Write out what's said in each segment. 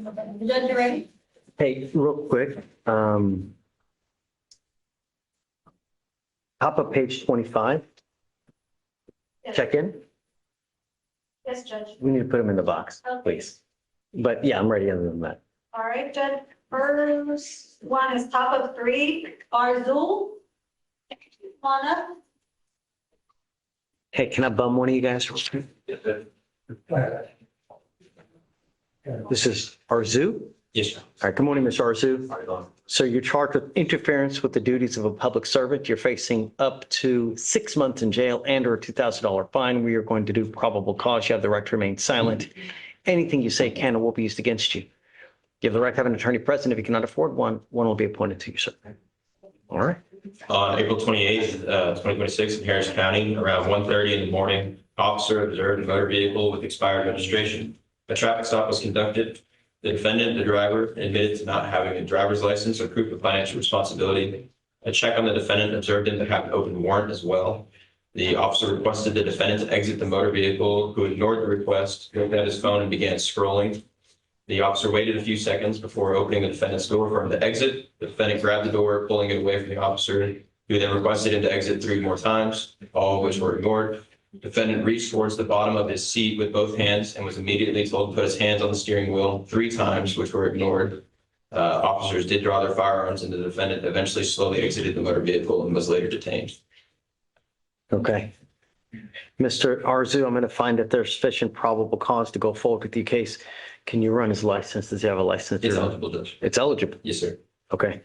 Judge, you ready? Hey, real quick, top of page 25, check in. Yes, Judge. We need to put them in the box, please. But yeah, I'm ready other than that. All right, Judge. First one is top of 3, Arzul. Come on up. Hey, can I bum one of you guys? This is Arzu. Yes, sir. All right, good morning, Mr. Arzu. So you're charged with interference with the duties of a public servant. You're facing up to 6 months in jail and or a $2,000 fine. We are going to do probable cause. You have the right to remain silent. Anything you say can or will be used against you. You have the right to have an attorney present. If you cannot afford one, one will be appointed to you, sir. All right. On April 28th, 2026 in Harris County, around 1:30 in the morning, officer observed a motor vehicle with expired registration. A traffic stop was conducted. The defendant, the driver, admitted to not having a driver's license or proof of financial responsibility. A check on the defendant observed him to have an open warrant as well. The officer requested the defendant to exit the motor vehicle, who ignored the request, looked at his phone and began scrolling. The officer waited a few seconds before opening the defendant's door for him to exit. The defendant grabbed the door, pulling it away from the officer, who then requested him to exit 3 more times, all of which were ignored. The defendant reached towards the bottom of his seat with both hands and was immediately told to put his hands on the steering wheel 3 times, which were ignored. Officers did draw their firearms, and the defendant eventually slowly exited the motor vehicle and was later detained. Okay. Mr. Arzu, I'm going to find that there's sufficient probable cause to go forward with your case. Can you run his license? Does he have a license? It's eligible, Judge. It's eligible. Yes, sir. Okay.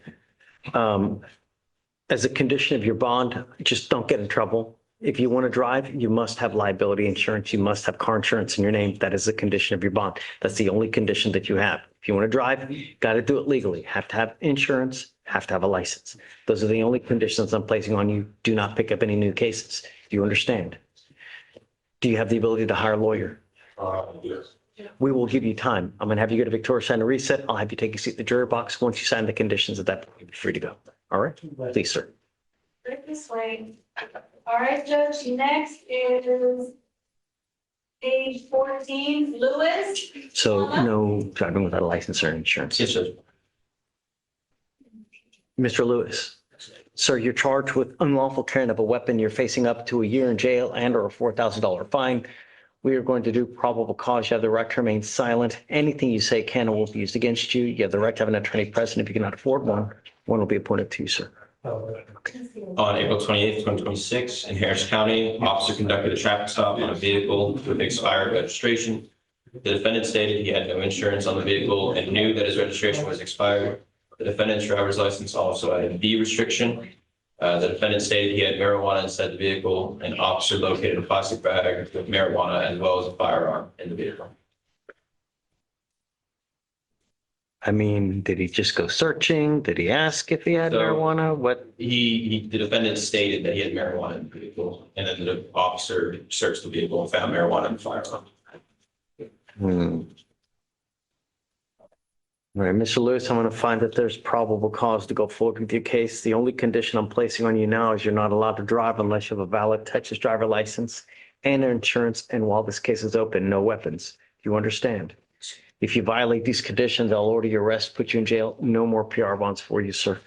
As a condition of your bond, just don't get in trouble. If you want to drive, you must have liability insurance. You must have car insurance in your name. That is a condition of your bond. That's the only condition that you have. If you want to drive, got to do it legally. Have to have insurance, have to have a license. Those are the only conditions I'm placing on you. Do not pick up any new cases. Do you understand? Do you have the ability to hire a lawyer? Yes. We will give you time. I'm going to have you go to Victoria, sign a reset. I'll have you take a seat in the jury box. Once you sign the conditions at that point, you'll be free to go. All right? Please, sir. Right this way. All right, Judge. Next is page 14, Lewis. So no driving without a license or insurance. Yes, Judge. Mr. Lewis, sir, you're charged with unlawful carrying of a weapon. You're facing up to a year in jail and or a $4,000 fine. We are going to do probable cause. You have the right to remain silent. Anything you say can or will be used against you. You have the right to have an attorney present. If you cannot afford one, one will be appointed to you, sir. On April 28th, 2026, in Harris County, officer conducted a traffic stop on a vehicle with expired registration. The defendant stated he had no insurance on the vehicle and knew that his registration was expired. The defendant's driver's license also had a B restriction. The defendant stated he had marijuana inside the vehicle. An officer located a plastic bag with marijuana as well as a firearm in the vehicle. I mean, did he just go searching? Did he ask if he had So- marijuana? What? The defendant stated that he had marijuana in the vehicle, and then the officer searched the vehicle and found marijuana and firearm. All right, Mr. Lewis, I'm going to find that there's probable cause to go forward with your case. The only condition I'm placing on you now is you're not allowed to drive unless you have a valid Texas driver license and insurance. And while this case is open, no weapons. Do you understand? If you violate these conditions, I'll order your arrest, put you in jail. No more PR bonds for you, sir.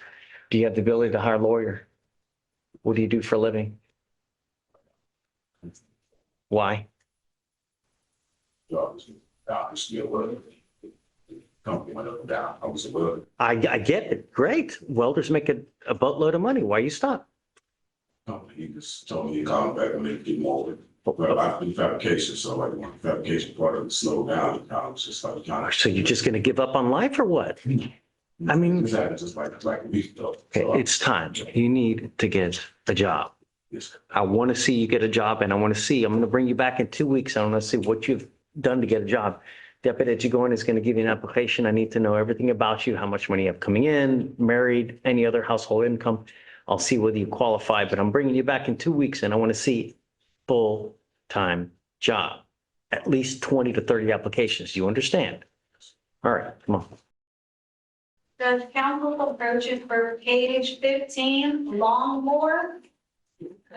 Do you have the ability to hire a lawyer? What do you do for a living? Why? Company went up and down. I was a welder. I get it. Great. Welders make a boatload of money. Why you stop? Company, he just told me to call back and make it more. But I do fabrication, so like when the fabrication part of it slowed down, I was just like, So you're just going to give up on life or what? I mean, this happened just like a week ago. okay, it's time. You need to get a job. Yes. I want to see you get a job, and I want to see, I'm going to bring you back in 2 weeks. I want to see what you've done to get a job. Deputy that you go in is going to give you an application. I need to know everything about you, how much money you have coming in, married, any other household income. I'll see whether you qualify, but I'm bringing you back in 2 weeks, and I want to see full-time job, at least 20 to 30 applications. You understand? All right, come on. Judge, counsel approaches for page 15, Longmore.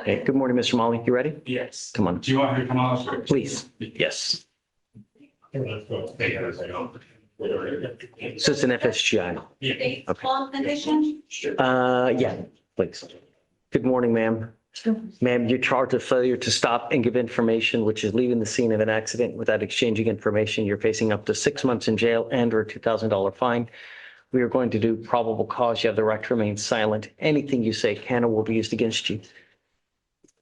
Hey, good morning, Mr. Molly. You ready? Yes. Come on, Do you want me to come on? Sir? please. Yes. So it's an FSGI. State Okay. law condition? Yeah, please. Good morning, ma'am. Ma'am, you're charged with failure to stop and give information, which is leaving the scene of an accident without exchanging information. You're facing up to 6 months in jail and or a $2,000 fine. We are going to do probable cause. You have the right to remain silent. Anything you say can or will be used against you.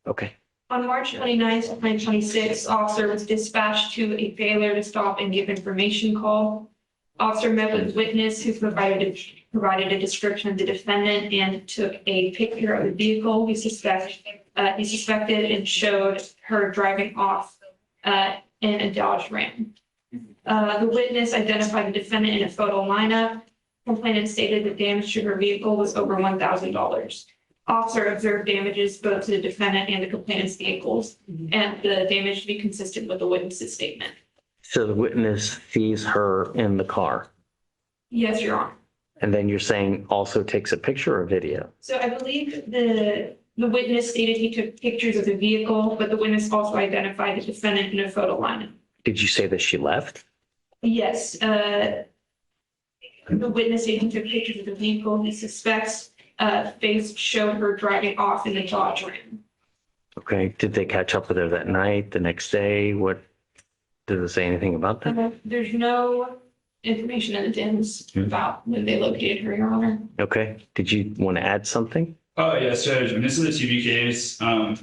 Okay. On March 29th, 2026, officer was dispatched to a failure to stop and give information call. Officer met with witness who provided a description of the defendant and took a picture of the vehicle he suspected and showed her driving off in a Dodge Ram. The witness identified the defendant in a photo lineup. Complainant stated that damage to her vehicle was over $1,000. Officer observed damages both to the defendant and the complainant's vehicles, and the damage to be consistent with the witness's statement. So the witness sees her in the car. Yes, Your Honor. And then you're saying also takes a picture or video. So I believe the witness stated he took pictures of the vehicle, but the witness also identified the defendant in a photo lineup. Did you say that she left? Yes, the witness stated he took pictures of the vehicle. He suspects face showed her driving off in the Dodge Ram. Okay. Did they catch up with her that night, the next day? What, does it say anything about that? There's no information in the DIMS about when they located her, Your Honor. Okay. Did you want to add something? Oh, yes, Judge. And this is a TB case.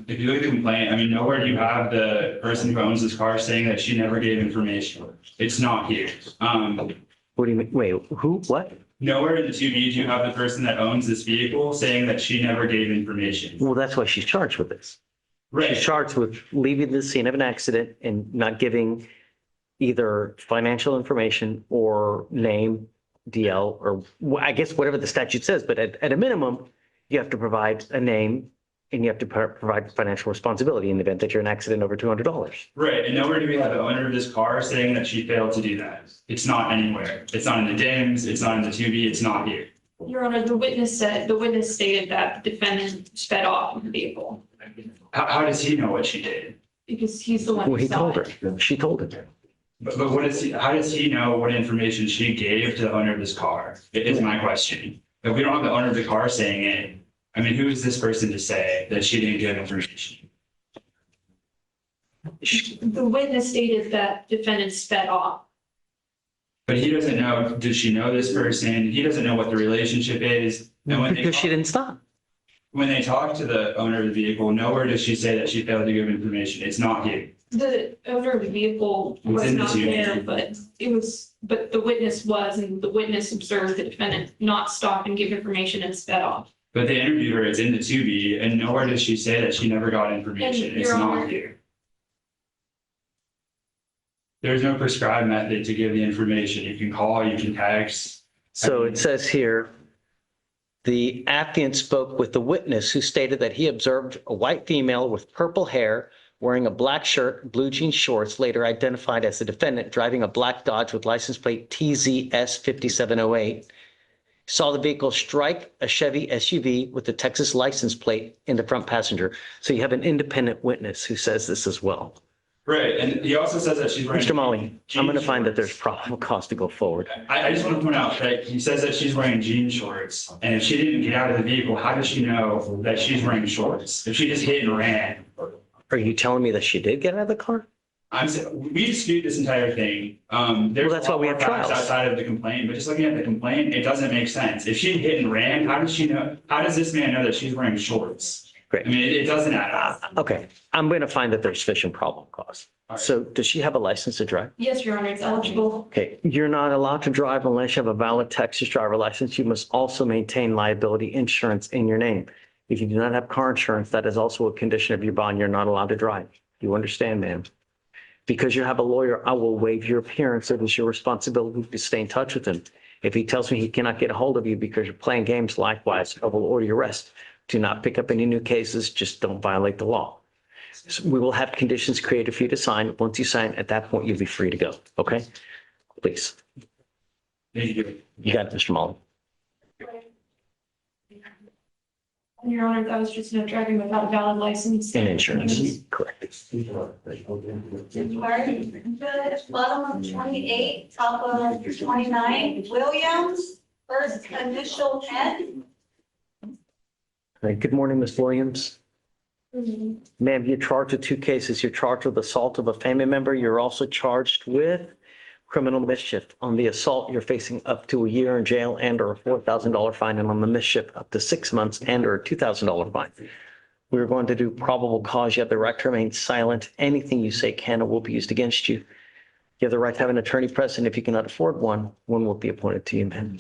If you look at the complaint, I mean, nowhere do you have the person who owns this car saying that she never gave information. It's not here. What do you mean? Wait, who, what? Nowhere in the 2B do you have the person that owns this vehicle saying that she never gave information. Well, that's why she's charged with this. She's Right. charged with leaving the scene of an accident and not giving either financial information or name, DL, or I guess whatever the statute says, but at a minimum, you have to provide a name and you have to provide financial responsibility in the event that you're in an accident over $200. Right. And nowhere do we have the owner of this car saying that she failed to do that. It's not anywhere. It's not in the DIMS. It's not in the 2B. It's not here. Your Honor, the witness stated that the defendant sped off in the vehicle How does he know what she did? because he's the one Well, who he saw told it. her. She told him. But what is he, how does he know what information she gave to the owner of this car? Is my question. If we don't have the owner of the car saying it, I mean, who is this person to say that she didn't give information? The witness stated that defendant sped off. But he doesn't know, does she know this person? He doesn't know what the relationship is. And Because she didn't stop. when they talk to the owner of the vehicle, nowhere does she say that she failed to give information. It's not here. The owner of the vehicle It's was in the not two. there, but the witness was, and the witness observed the defendant not stop and give information and sped off. But they interviewed her, it's in the 2B, and nowhere does she say that she never got information. And It's Your not Honor- here. There's no prescribed method to give the information. You can call, you can text. So it says here, the affiant spoke with the witness who stated that he observed a white female with purple hair wearing a black shirt, blue jean shorts, later identified as the defendant, driving a black Dodge with license plate TZS 5708. Saw the vehicle strike a Chevy SUV with the Texas license plate in the front passenger. So you have an independent witness who says this as well. Right, and he also says that she's wearing. Mr. Molly, I'm going to jean find that there's shorts. probable cause to go forward. I just want to point out that he says that she's wearing jean shorts, and if she didn't get out of the vehicle, how does she know that she's wearing shorts? If she just hit and ran? Are you telling me that she did get out of the car? We dispute this entire thing. There's that's a lot why we more have facts trials. outside of the complaint, but just looking at the complaint, it doesn't make sense. If she hit and ran, how does she know, how does this man know that she's wearing shorts? Great. I mean, it doesn't add up. Okay, I'm going to find that there's sufficient probable cause. All right. So does she have a license to drive? Yes, Your Honor, it's eligible. Okay, you're not allowed to drive unless you have a valid Texas driver license. You must also maintain liability insurance in your name. If you do not have car insurance, that is also a condition of your bond. You're not allowed to drive. You understand, ma'am? Because you have a lawyer, I will waive your appearance. It is your responsibility to stay in touch with him. If he tells me he cannot get a hold of you because you're playing games, likewise, I will order your arrest. Do not pick up any new cases. Just don't violate the law. So we will have conditions created for you to sign. Once you sign, at that point, you'll be free to go. Okay? Please. Thank you. You got it, Mr. Molly. Your Honor, that was just no driving without a valid license. And insurance. Correct. Good. Bottom of 28, top of 29, Williams, first initial N. Right, good morning, Ms. Williams. Ma'am, you're charged with two cases. You're charged with assault of a family member. You're also charged with criminal mischief. On the assault, you're facing up to a year in jail and or a $4,000 fine, and on the mischief, up to 6 months and or a $2,000 fine. We're going to do probable cause. You have the right to remain silent. Anything you say can or will be used against you. You have the right to have an attorney present. If you cannot afford one will be appointed to you, ma'am.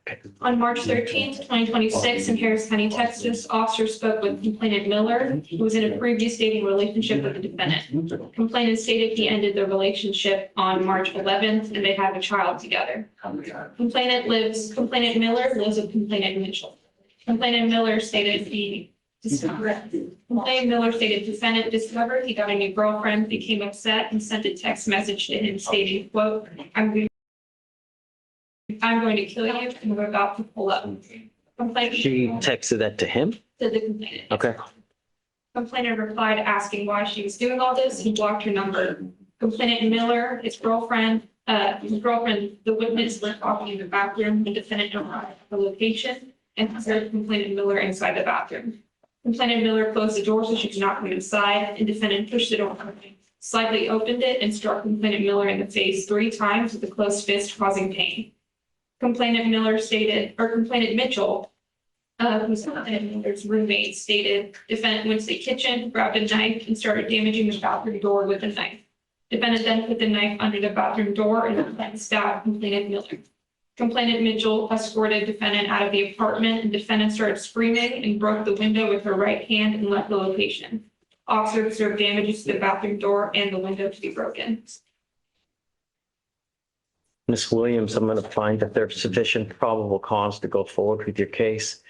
Okay. On March 13th, 2026, in Harris County, Texas, officer spoke with complainant Miller, who was in a previous dating relationship with the defendant. Complainant stated he ended their relationship on March 11th, and they have a child together. Complainant Miller lives with complainant Mitchell. Complainant Miller stated defendant discovered he got a new girlfriend, became upset, and sent a text message to him stating, quote, I'm going to kill you, and we're about to pull up. Complainant She texted that to him? to the complainant. Okay. Complainant replied asking why she was doing all this. He blocked her number. Complainant Miller, his girlfriend, the witness were talking in the bathroom. The defendant arrived at the location and observed complainant Miller inside the bathroom. Complainant Miller closed the door so she could not come inside, and defendant pushed the door open, slightly opened it, and struck complainant Miller in the face 3 times with a closed fist, causing pain. Complainant Mitchell, who's complainant Miller's roommate, stated defendant went to the kitchen, grabbed a knife, and started damaging the bathroom door with a knife. Defendant then put the knife under the bathroom door and stabbed complainant Miller. Complainant Mitchell escorted defendant out of the apartment, and defendant started screaming and broke the window with her right hand and left the location. Officer observed damages to the bathroom door and the window to be broken. Ms. Williams, I'm going to find that there's sufficient probable cause to go forward with your case.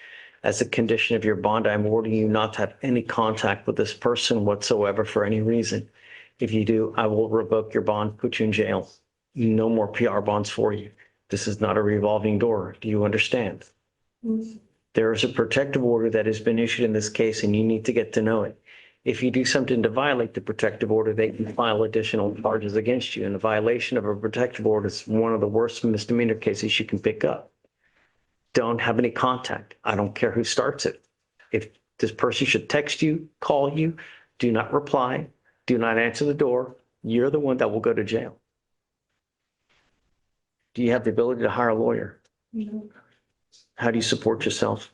As a condition of your bond, I'm ordering you not to have any contact with this person whatsoever for any reason. If you do, I will revoke your bond, put you in jail. No more PR bonds for you. This is not a revolving door. Do you understand? There is a protective order that has been issued in this case, and you need to get to know it. If you do something to violate the protective order, they can file additional charges against you. And a violation of a protective order is one of the worst misdemeanor cases you can pick up. Don't have any contact. I don't care who starts it. If this person should text you, call you, do not reply, do not answer the door. You're the one that will go to jail. Do you have the ability to hire a lawyer? No. How do you support yourself?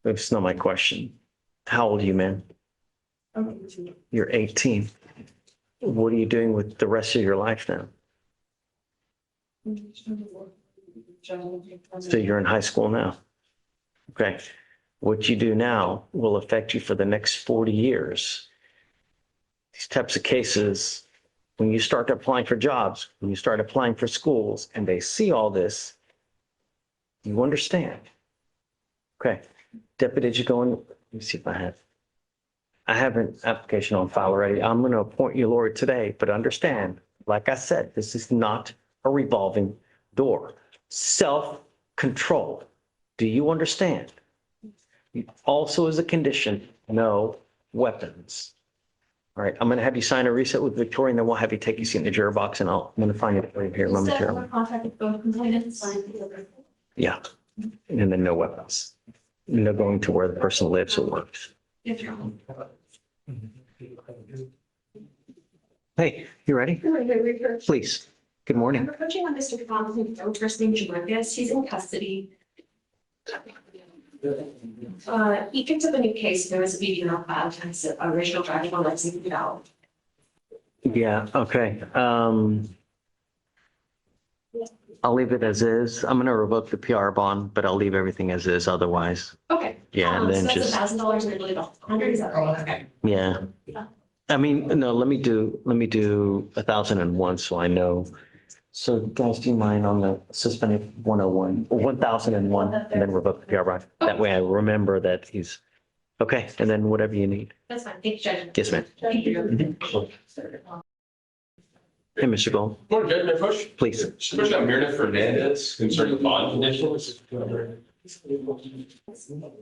That's not my question. How old are you, man? You're 18. What are you doing with the rest of your life now? So you're in high school now. Okay. What you do now will affect you for the next 40 years. These types of cases, when you start applying for jobs, when you start applying for schools, and they see all this, you understand. Okay. Deputy, did you go in? Let me see if I have an application on file already. I'm going to appoint you lawyer today, but understand, like I said, this is not a revolving door. Self-control. Do you understand? Also, as a condition, no weapons. All right, I'm going to have you sign a reset with Victoria, and then we'll have you take your seat in the juror box, and I'm going to find it for you here momentarily. Contact with both complainants. Yeah, and then no weapons. No going to where the person lives or works. If you're home. Hey, you ready? Please. Good I'm morning. approaching on Mr. Thompson's first name Jervis. He's in custody. He picked up a new case. There was a meeting on file and his original driving license without. Yeah, okay. I'll leave it as is. I'm going to revoke the PR bond, but I'll leave everything as is otherwise. Okay. Yeah, and So then that's just, $1,000 and I believe 100. Is that right? Okay. yeah. I mean, no, let me do 1,001 so I know. So guys, do you mind on the suspended 101 or 1,001 and then revoke the PR bond? That way I remember that he's, okay, and then whatever you need. That's fine. Thank you, Judge. Yes, ma'am. Thank you. Hey, Mr. Gold, Morning, Judge, may I push? please. Push on Mirna Fernandez concerning bond conditions.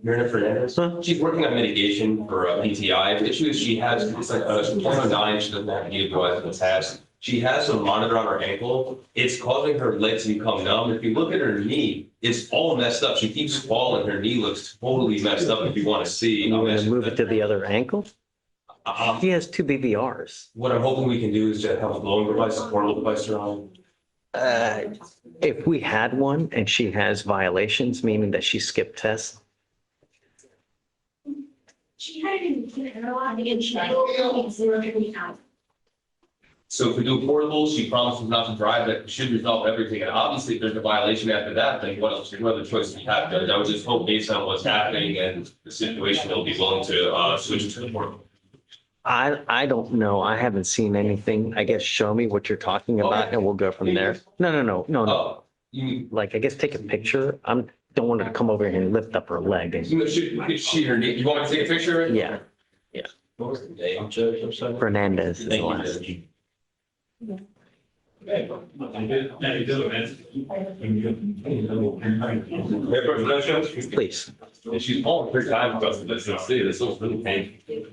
Marina Fernandez. Huh? She's working on mitigation for PTI. The issue is she has, it's like a 0.9, she doesn't have to utilize in the past. She has a monitor on her ankle. It's causing her legs to become numb. If you look at her knee, it's all messed up. She keeps falling. Her knee looks totally messed up if you want to see. You want to move it to the other ankle? She has 2 BVRs. What I'm hoping we can do is to have a blowing device, a portable device around. If we had one and she has violations, meaning that she skipped tests, She had it in interlocking and she had it out. So if we do portables, she promises not to drive it, should resolve everything. And obviously, if there's a violation after that, then what else, what other choice do we have? I would just hope based on what's happening and the situation, they'll be willing to switch to the portable. I don't know. I haven't seen anything. I guess show me what you're talking about and we'll go from there. No. Oh, you Like, I guess take a picture. Don't want her to come over here and lift up her leg. And, mean, she, her knee, you want me to take a picture of it? yeah, What was the name, Judge? I'm sorry. Fernandez is the Thank you, last. Judge. Please. And she's falling 3 times across the city. This looks really painful.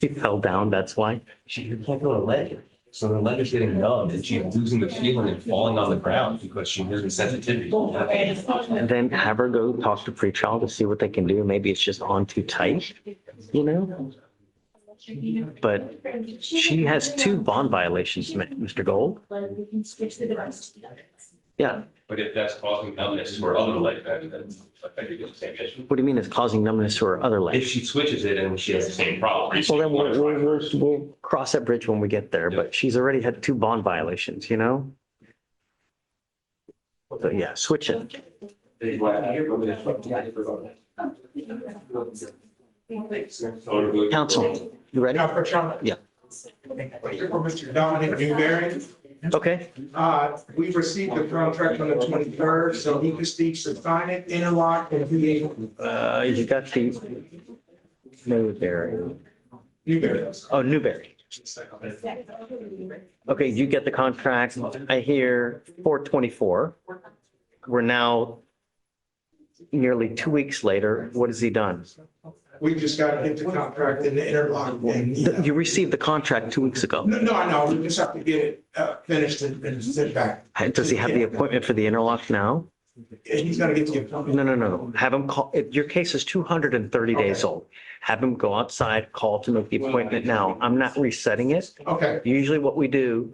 She fell down, that's why. She can't feel her leg. So her leg is getting numb and she's losing the feeling and falling on the ground because she loses sensitivity. And then have her go talk to pretrial to see what they can do. Maybe it's just on too tight, you know? But she has 2 bond violations, Mr. Gold. We can switch the device to the other. Yeah. But if that's causing numbness to her other leg, then I think it's the same issue. What do you mean it's causing numbness to her other If leg? she switches it and she has the same problem. Well, then we'll cross that bridge when we get there, but she's already had 2 bond violations, you know? So yeah, switch it. Counsel, you ready? Yeah. For Mr. Dominic Newberry, Okay. we received the contract on the 23rd, so he just needs to sign it, interlock, and be able. You got the Newberry. Newberry. Oh, Newberry. Okay, you get the contract. I hear 4/24. We're now nearly 2 weeks later. What has he done? We just got to get the contract and the interlock. And, You received the contract 2 weeks ago. No, I know, we just have to get it finished and sent back. Does he have the appointment for the interlock now? And he's gonna get the appointment. No. Have him call, your case is 230 days old. Have him go outside, call to make the appointment now. I'm not resetting it. Okay, Usually what we do,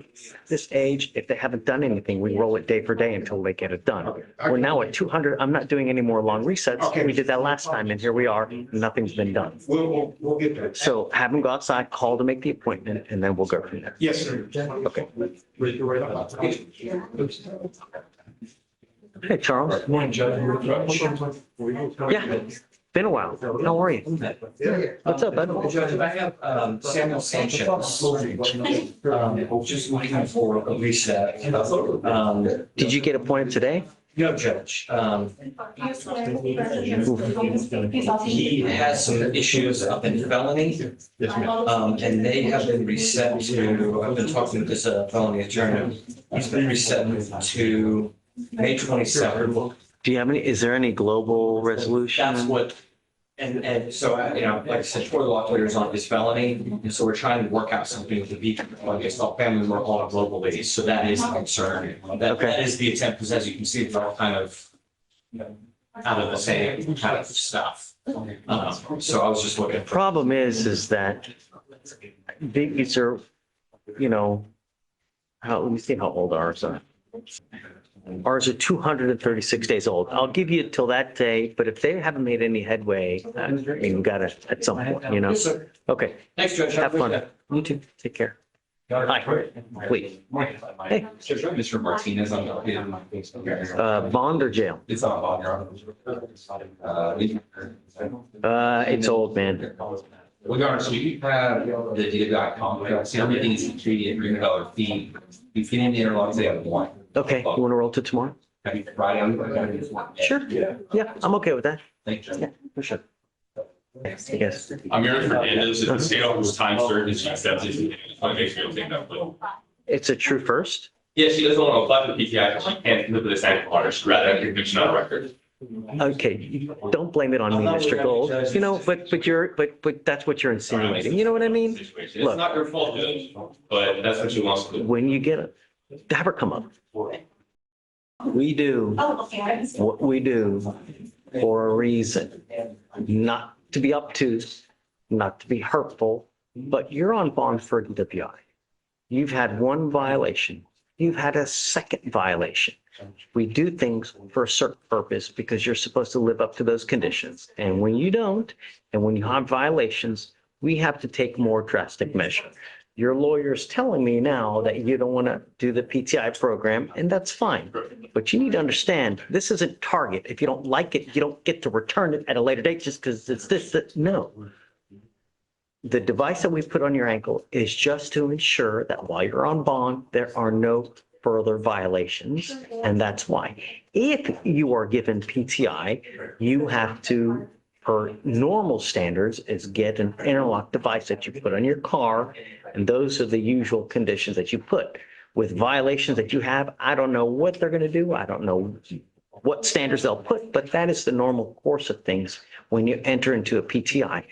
this age, if they haven't done anything, we roll it day for day until they get it done. We're now at 200. I'm not doing any more long resets. Okay. We did that last time and here we are. Nothing's been done. we'll get that. So have them go outside, call to make the appointment, and then we'll go from there. Yes, sir. Okay. Hey, Charles. Morning, Judge. Yeah, been a while. How are you? What's up, bud? Judge, I have Samuel Sanchez. Just looking for a reset. Did you get appointed today? No, Judge. He has some issues up in felony. And they have been reset to, I've been talking to this felony attorney. He's been reset to May 27th. Do you have any, is there any global resolution? That's what, and so, like I said, Troy Locklear is on his felony, and so we're trying to work out something with the beach, I guess, all family work on a global basis, so that is a concern. That is the attempt, because as you can see, they're all kind of, out of the same kind of stuff. So I was just looking for. Problem is that these are, let me see how old ours are. Ours are 236 days old. I'll give you till that day, but if they haven't made any headway, you got to at some point, Yes, sir. Okay, Thanks, Judge. have fun. You too. Take care. Hi, please. Hey, Mr. Martinez on the. bond or jail? It's on bond, Your Honor. It's old, man. Well, Your Honor, so you have the DWI contract, see everything is treated at $3 fee. We feed in the interlocks, they have 1. Okay, you want to roll to tomorrow? Have you Friday on? Sure. Yeah, I'm okay with that. Thank you. Yeah, for sure. I guess. I'm Mary Fernandez. If the state offers time certain, she accepts it. It makes me take that. It's a true first? Yeah, she doesn't want to apply for the PTI because she can't live with this ankle monitor. She'd rather have conviction on record. Okay, don't blame it on me, Mr. Gold. You know, but that's what you're insinuating. You know what I mean? It's Look. not your fault, Judge, but that's what she wants to do. When you get it, have her come up. We do Oh, okay. I didn't see. what we do for a reason, not to be obtuse, not to be hurtful, but you're on bond for DWI. You've had one violation. You've had a second violation. We do things for a certain purpose because you're supposed to live up to those conditions. And when you don't, and when you have violations, we have to take more drastic measure. Your lawyer's telling me now that you don't want to do the PTI program, and that's fine. But you need to understand, this isn't Target. If you don't like it, you don't get to return it at a later date just because it's this, that, no. The device that we put on your ankle is just to ensure that while you're on bond, there are no further violations, and that's why. If you are given PTI, you have to, per normal standards, is get an interlock device that you put on your car, and those are the usual conditions that you put. With violations that you have, I don't know what they're going to do. I don't know what standards they'll put, but that is the normal course of things when you enter into a PTI.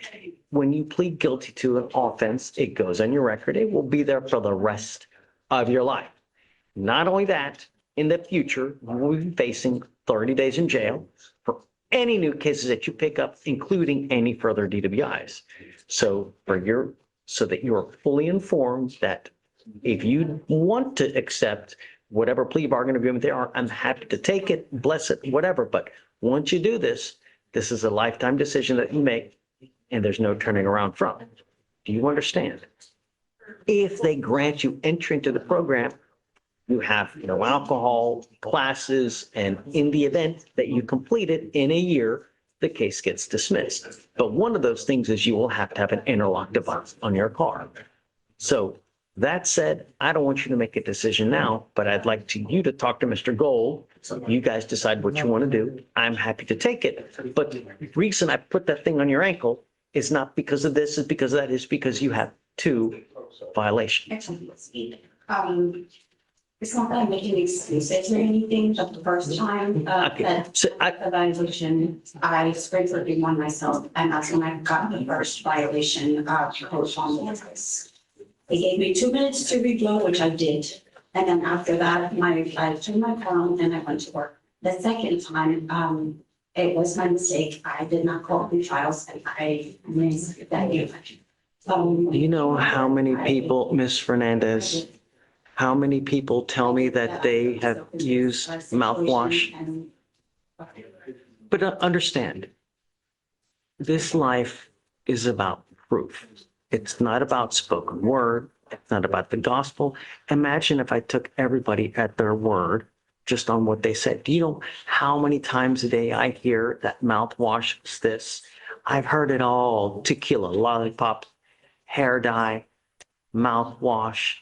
When you plead guilty to an offense, it goes on your record. It will be there for the rest of your life. Not only that, in the future, you will be facing 30 days in jail for any new cases that you pick up, including any further DWIs. So that you're fully informed that if you want to accept whatever plea bargain agreement they are, I'm happy to take it, bless it, whatever. But once you do this, this is a lifetime decision that you make, and there's no turning around from. Do you understand? If they grant you entry into the program, you have no alcohol classes, and in the event that you complete it in a year, the case gets dismissed. But one of those things is you will have to have an interlock device on your car. So that said, I don't want you to make a decision now, but I'd like you to talk to Mr. Gold. You guys decide what you want to do. I'm happy to take it. But the reason I put that thing on your ankle is not because of this, it's because of that, is because you have 2 violations. It's not that I'm making excuses or anything, but the first time Okay, that so the violation, I sprinkled in one myself, and that's when I got the first violation post on the notice. They gave me 2 minutes to reblow, which I did. And then after that, I turned my phone and I went to work. The second time, it was my mistake. I did not call the files and I missed that. you know how many people, Ms. Fernandez, how many people tell me that they have used mouthwash? But understand, this life is about proof. It's not about spoken word. It's not about the gospel. Imagine if I took everybody at their word just on what they said. Do you know how many times a day I hear that mouthwash is this? I've heard it all. Tequila, lollipop, hair dye, mouthwash,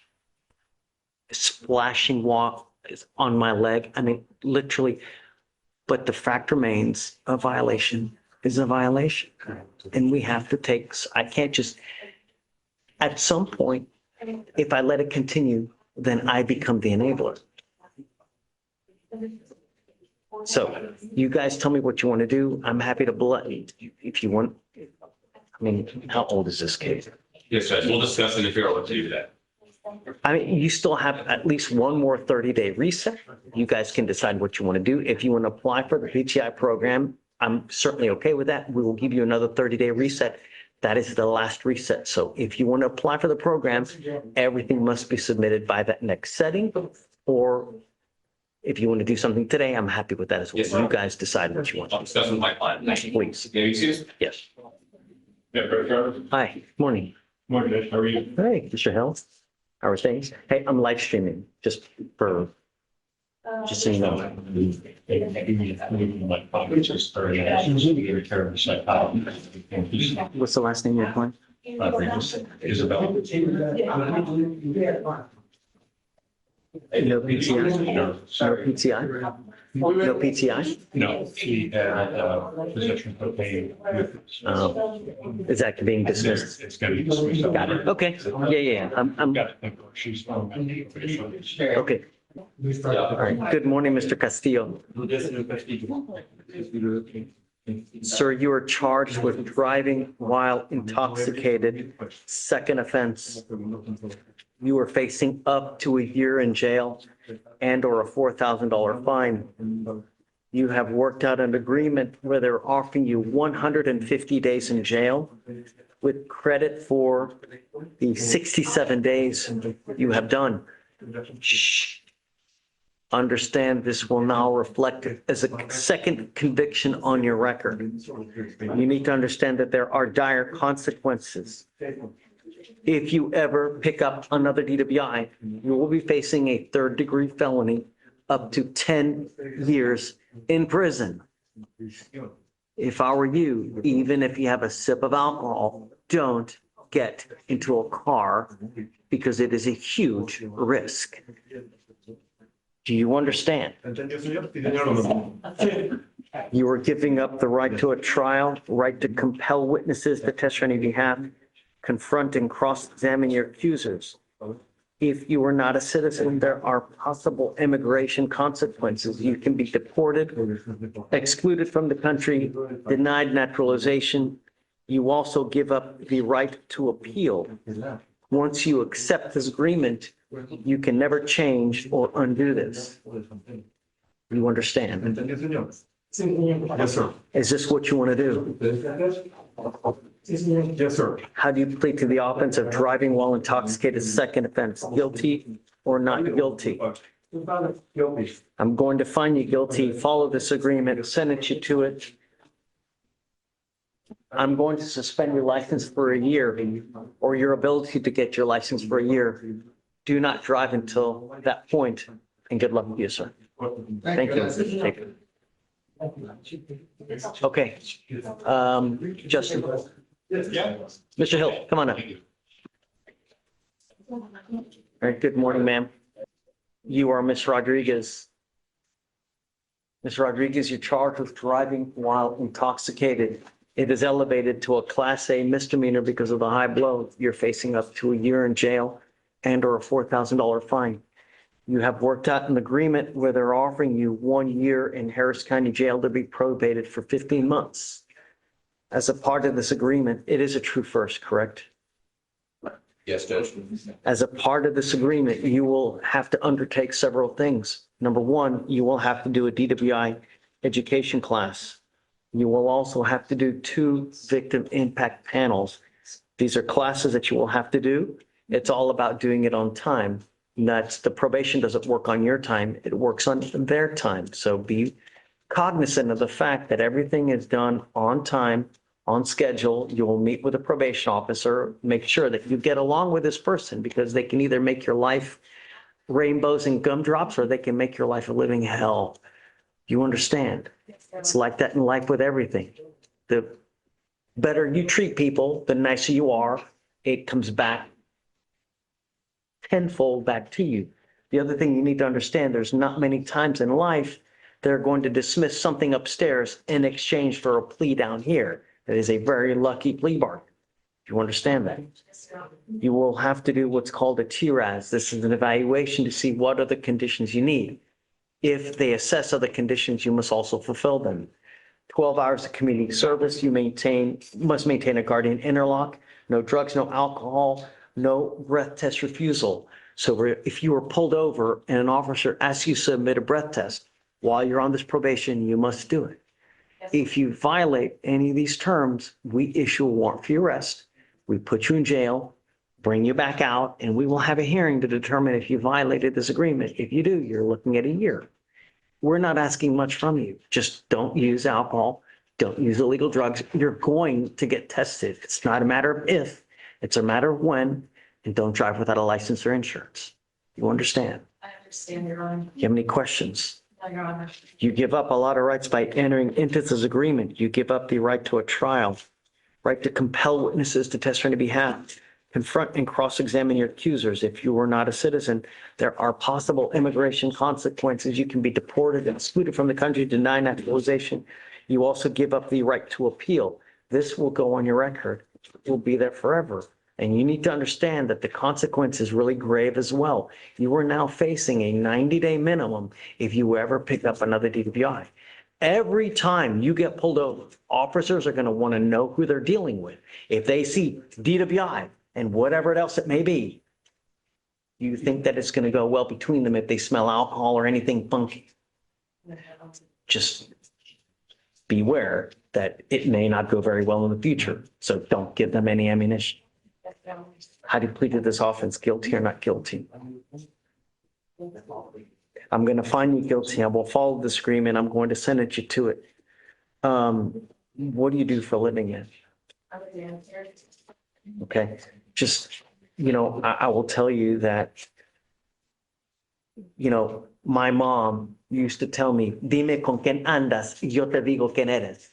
splashing water on my leg. I mean, literally. But the fact remains, a violation is a violation. And we have to take, I can't just, at some point, if I let it continue, then I become the enabler. So you guys tell me what you want to do. I'm happy to if you want. I mean, how old is this kid? Yes, Judge, we'll discuss it and figure out what to do with that. I mean, you still have at least one more 30-day reset. You guys can decide what you want to do. If you want to apply for the PTI program, I'm certainly okay with that. We will give you another 30-day reset. That is the last reset. So if you want to apply for the program, everything must be submitted by that next setting. Or if you want to do something today, I'm happy with that as well. Yes, sir. You guys decide what you want. I'll discuss with my client. Please. Maybe excuse? Yes. Yeah, Brett, Hi, morning. morning, how are you? Hey, Mr. Hill. How are things? Hey, I'm live streaming just so you know. What's the last name you're calling? Isabel. No PTI? No PTI? No PTI? No, he had possession of cocaine with. Is that being dismissed? It's gonna be dismissed. Got it. Okay. Yeah. I'm Got it. She's. okay. All right. Good morning, Mr. Castillo. Sir, you are charged with driving while intoxicated, second offense. You are facing up to a year in jail and or a $4,000 fine. You have worked out an agreement where they're offering you 150 days in jail with credit for the 67 days you have done. Shh. Understand this will now reflect as a second conviction on your record. You need to understand that there are dire consequences. If you ever pick up another DWI, you will be facing a third-degree felony up to 10 years in prison. If I were you, even if you have a sip of alcohol, don't get into a car because it is a huge risk. Do you understand? You are giving up the right to a trial, right to compel witnesses to testify on your behalf, confront and cross-examine your accusers. If you are not a citizen, there are possible immigration consequences. You can be deported, excluded from the country, denied naturalization. You also give up the right to appeal. Once you accept this agreement, you can never change or undo this. You understand? Yes, sir. Is this what you want to do? Yes, sir. How do you plead to the offense of driving while intoxicated, second offense? Guilty or not guilty? Guilty. I'm going to find you guilty. Follow this agreement, sentence you to it. I'm going to suspend your license for a year or your ability to get your license for a year. Do not drive until that point, and good luck with you, sir. Thank you. Thank you. Okay. Justin. Mr. Hill, come on up. All right, good morning, ma'am. You are Miss Rodriguez. Ms. Rodriguez, you're charged with driving while intoxicated. It is elevated to a Class A misdemeanor because of the high blow. You're facing up to a year in jail and or a $4,000 fine. You have worked out an agreement where they're offering you 1 year in Harris County Jail to be probated for 15 months. As a part of this agreement, it is a true first, correct? Yes, Judge. As a part of this agreement, you will have to undertake several things. Number one, you will have to do a DWI education class. You will also have to do 2 victim impact panels. These are classes that you will have to do. It's all about doing it on time. That's the probation doesn't work on your time. It works on their time. So be cognizant of the fact that everything is done on time, on schedule. You will meet with a probation officer, make sure that you get along with this person because they can either make your life rainbows and gumdrops or they can make your life a living hell. You understand? It's like that in life with everything. The better you treat people, the nicer you are, it comes back tenfold back to you. The other thing you need to understand, there's not many times in life they're going to dismiss something upstairs in exchange for a plea down here. That is a very lucky plea bargain. Do you understand that? You will have to do what's called a TRAS. This is an evaluation to see what are the conditions you need. If they assess other conditions, you must also fulfill them. 12 hours of community service, you must maintain a guardian interlock, no drugs, no alcohol, no breath test refusal. So if you were pulled over and an officer asks you to submit a breath test while you're on this probation, you must do it. If you violate any of these terms, we issue a warrant for your arrest. We put you in jail, bring you back out, and we will have a hearing to determine if you violated this agreement. If you do, you're looking at a year. We're not asking much from you. Just don't use alcohol. Don't use illegal drugs. You're going to get tested. It's not a matter of if, it's a matter of when, and don't drive without a license or insurance. You understand? I understand, Your Honor. You have any questions? No, Your Honor. You give up a lot of rights by entering into this agreement. You give up the right to a trial, right to compel witnesses to testify on your behalf, confront and cross-examine your accusers. If you are not a citizen, there are possible immigration consequences. You can be deported and excluded from the country, denied naturalization. You also give up the right to appeal. This will go on your record. It will be there forever. And you need to understand that the consequence is really grave as well. You are now facing a 90-day minimum if you ever pick up another DWI. Every time you get pulled over, officers are going to want to know who they're dealing with. If they see DWI and whatever else it may be, you think that it's going to go well between them if they smell alcohol or anything funky. Just beware that it may not go very well in the future. So don't give them any ammunition. How do you plead to this offense, guilty or not guilty? I'm going to find you guilty. I will follow this agreement. I'm going to sentence you to it. What do you do for a living yet? Okay, just, I will tell you that, my mom used to tell me, dime con quién andas, y yo te digo quién eres.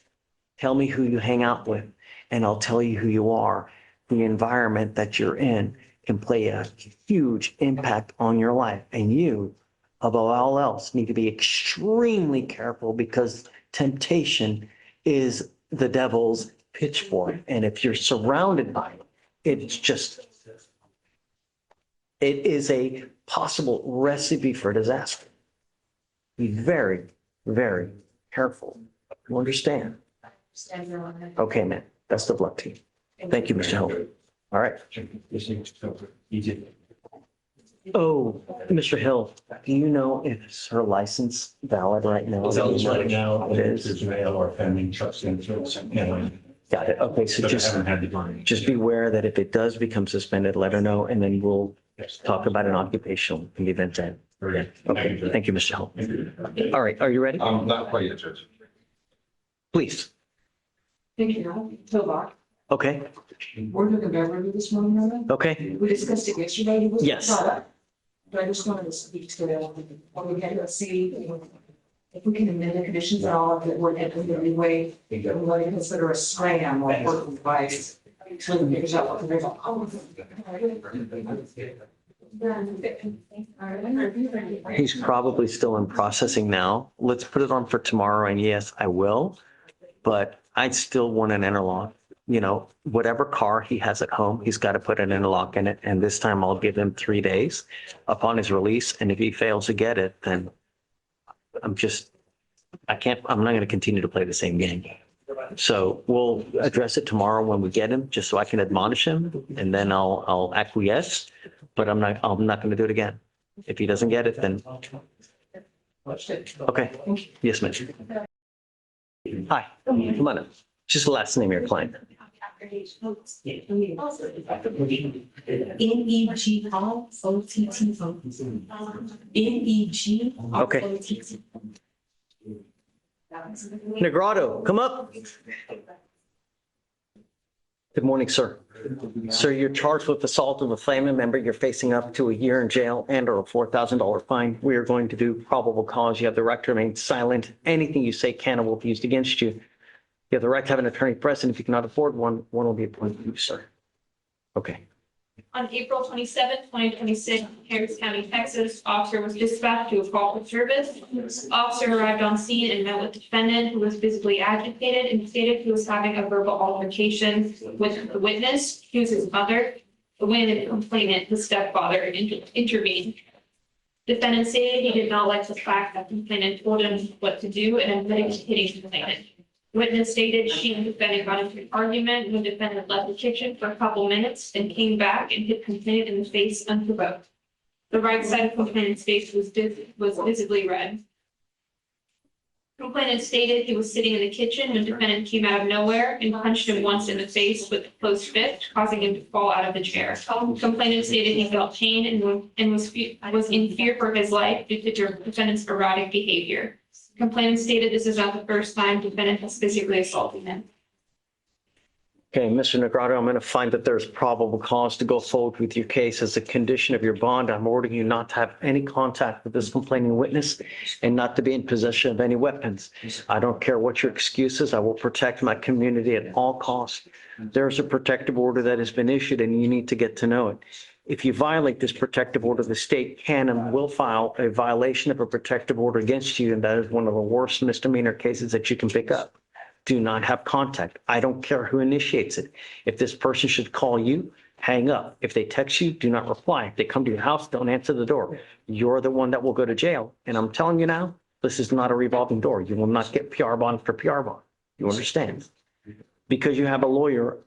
Tell me who you hang out with, and I'll tell you who you are. The environment that you're in can play a huge impact on your life. And you, above all else, need to be extremely careful because temptation is the devil's pitchfork. And if you're surrounded by it, it is a possible recipe for disaster. Be very, very careful. You understand? Okay, man. Best of luck to you. Thank you, Mr. Hill. All right. Oh, Mr. Hill, do you know if is her license valid right now? Right now, It is. there's mail or pending trust insurance. Got it. Okay, so just beware that if it does become suspended, let her know, and then we'll talk about an occupational in the event that. Okay, thank you, Mr. Hill. All right, are you ready? Not quite yet, Judge. Please. Thank you. Tovar. Okay, We're looking Beverly this morning, right? okay. We discussed it yesterday. It was Yes. brought up. But I just wanted to speak to what we had to see if we can amend the conditions at all, if it would in any way, we want to consider a scram or work device. So we figure out what He's probably still in processing now. Let's put it on for tomorrow, and yes, I will. But I'd still want an interlock. Whatever car he has at home, he's got to put an interlock in it. And this time I'll give him 3 days upon his release. And if he fails to get it, then I'm not going to continue to play the same game. So we'll address it tomorrow when we get him, just so I can admonish him, and then I'll acquiesce, but I'm not going to do it again. If he doesn't get it, then. Okay. Yes, ma'am. Hi, come on in. Just the last name of your client. NEGROTTO. Negrado, come up. Good morning, sir. Sir, you're charged with assault of a family member. You're facing up to a year in jail and or a $4,000 fine. We are going to do probable cause. You have the right to remain silent. Anything you say can and will be used against you. You have the right to have an attorney present. If you cannot afford one will be appointed to you, sir. Okay. On April 27, 2026, Harris County, Texas, officer was dispatched to a call for service. Officer arrived on scene and met with defendant, who was visibly agitated and stated he was having a verbal altercation with the witness, who's his mother. When the complainant, the stepfather, intervened. Defendant stated he did not like the fact that the complainant told him what to do and admitted to hitting complainant. Witness stated she and defendant got into an argument when defendant left the kitchen for a couple minutes and came back and hit complainant in the face unprovoked. The right side of complainant's face was visibly red. Complainant stated he was sitting in the kitchen when defendant came out of nowhere and punched him once in the face with a closed fist, causing him to fall out of the chair. Complainant stated he felt pain and was in fear for his life due to defendant's erratic behavior. Complainant stated this is not the first time defendant has physically assaulted him. Okay, Mr. Negrado, I'm going to find that there's probable cause to go forward with your case as a condition of your bond. I'm ordering you not to have any contact with this complaining witness and not to be in possession of any weapons. I don't care what your excuse is. I will protect my community at all costs. There's a protective order that has been issued and you need to get to know it. If you violate this protective order, the state can and will file a violation of a protective order against you, and that is one of the worst misdemeanor cases that you can pick up. Do not have contact. I don't care who initiates it. If this person should call you, hang up. If they text you, do not reply. If they come to your house, don't answer the door. You're the one that will go to jail. And I'm telling you now, this is not a revolving door. You will not get PR bond for PR bond. You understand? Because you have a lawyer,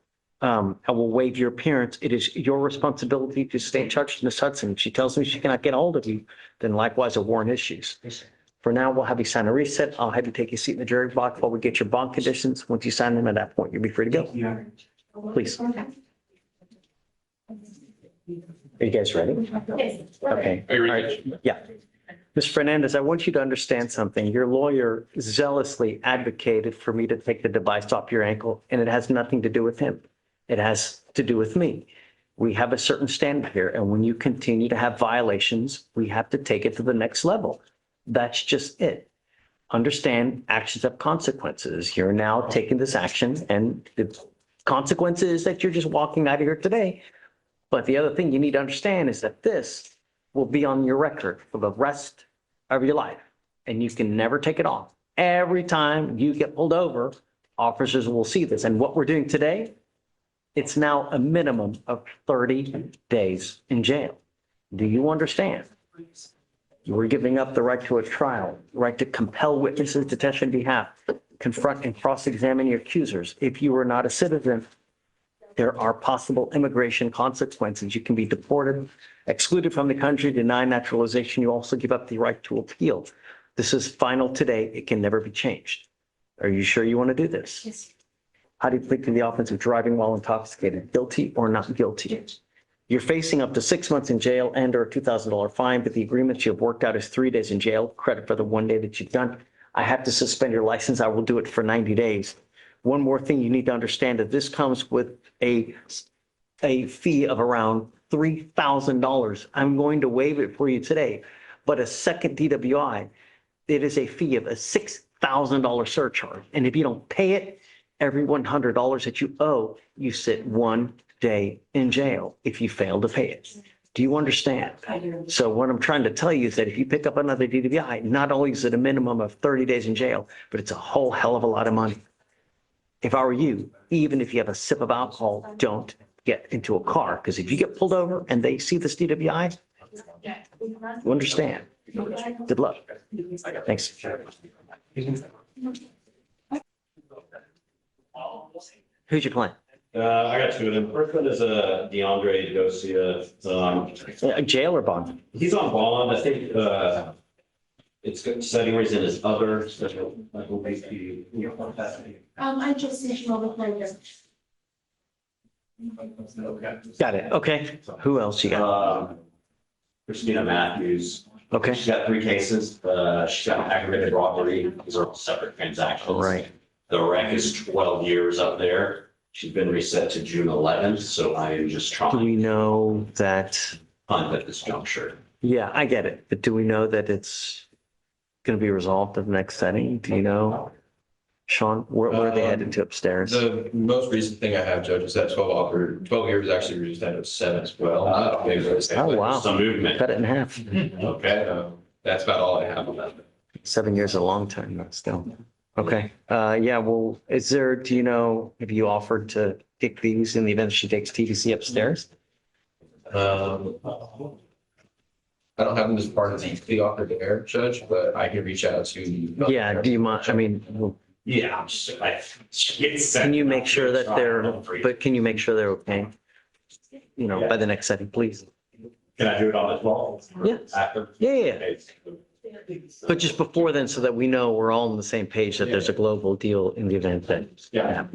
I will waive your appearance. It is your responsibility to stay in touch with Ms. Hudson. If she tells me she cannot get a hold of you, then likewise a warrant issues. For now, we'll have you sign a reset. I'll have you take a seat in the jury box while we get your bond conditions. Once you sign them, at that point, you'll be free to go. Please. Are you guys ready? Okay. Are you All ready? right. Yeah. Ms. Fernandez, I want you to understand something. Your lawyer zealously advocated for me to take the device off your ankle, and it has nothing to do with him. It has to do with me. We have a certain standard here, and when you continue to have violations, we have to take it to the next level. That's just it. Understand actions have consequences. You're now taking this action, and the consequence is that you're just walking out of here today. But the other thing you need to understand is that this will be on your record for the rest of your life, and you can never take it off. Every time you get pulled over, officers will see this. And what we're doing today, it's now a minimum of 30 days in jail. Do you understand? You are giving up the right to a trial, the right to compel witnesses to testify on behalf, confront and cross-examine your accusers. If you are not a citizen, there are possible immigration consequences. You can be deported, excluded from the country, denied naturalization. You also give up the right to appeal. This is final today. It can never be changed. Are you sure you want to do this? Yes. How do you plead to the offense of driving while intoxicated? Guilty or not guilty? You're facing up to 6 months in jail and or a $2,000 fine, but the agreement you have worked out is 3 days in jail, credit for the 1 day that you've done. I have to suspend your license. I will do it for 90 days. One more thing you need to understand that this comes with a fee of around $3,000. I'm going to waive it for you today, but a second DWI, it is a fee of a $6,000 surcharge. And if you don't pay it, every $100 that you owe, you sit 1 day in jail if you fail to pay it. Do you understand? So what I'm trying to tell you is that if you pick up another DWI, not only is it a minimum of 30 days in jail, but it's a whole hell of a lot of money. If I were you, even if you have a sip of alcohol, don't get into a car, because if you get pulled over and they see this DWI, you understand. Good luck. Thanks. Who's your client? I got two of them. First one is DeAndre Docia. Jail or bond? He's on bond. I think it's setting where he's in his other special. I just need to know the player. Okay. Got it. Okay. Who else you got? Christina Matthews. Okay. She's got 3 cases. She's got aggravated robbery. These are all separate transactions. Right. The wreck is 12 years up there. She's been reset to June 11th, so I am just Do we trying know that? to hunt at this juncture. Yeah, I get it. But do we know that it's going to be resolved in the next setting? Do you know? Sean, where are they headed to upstairs? The most recent thing I have, Judge, is that 12 years actually reduced down to 7 as well. Oh, wow. Some movement. Cut it in half. Okay, that's about all I have on that. 7 years is a long time, but still. Okay. Yeah, well, do you know, have you offered to kick these in the event she takes TVC upstairs? I don't have them as part of the offer to air, Judge, but I can reach out to. Yeah, do you mind? I mean, Yeah, I'm just, can you make sure that can you make sure they're okay? You know, by the next setting, please. Can I do it on the 12th? Yeah. After? Yeah. But just before then, so that we know we're all on the same page, that there's a global deal in the event that. Yeah.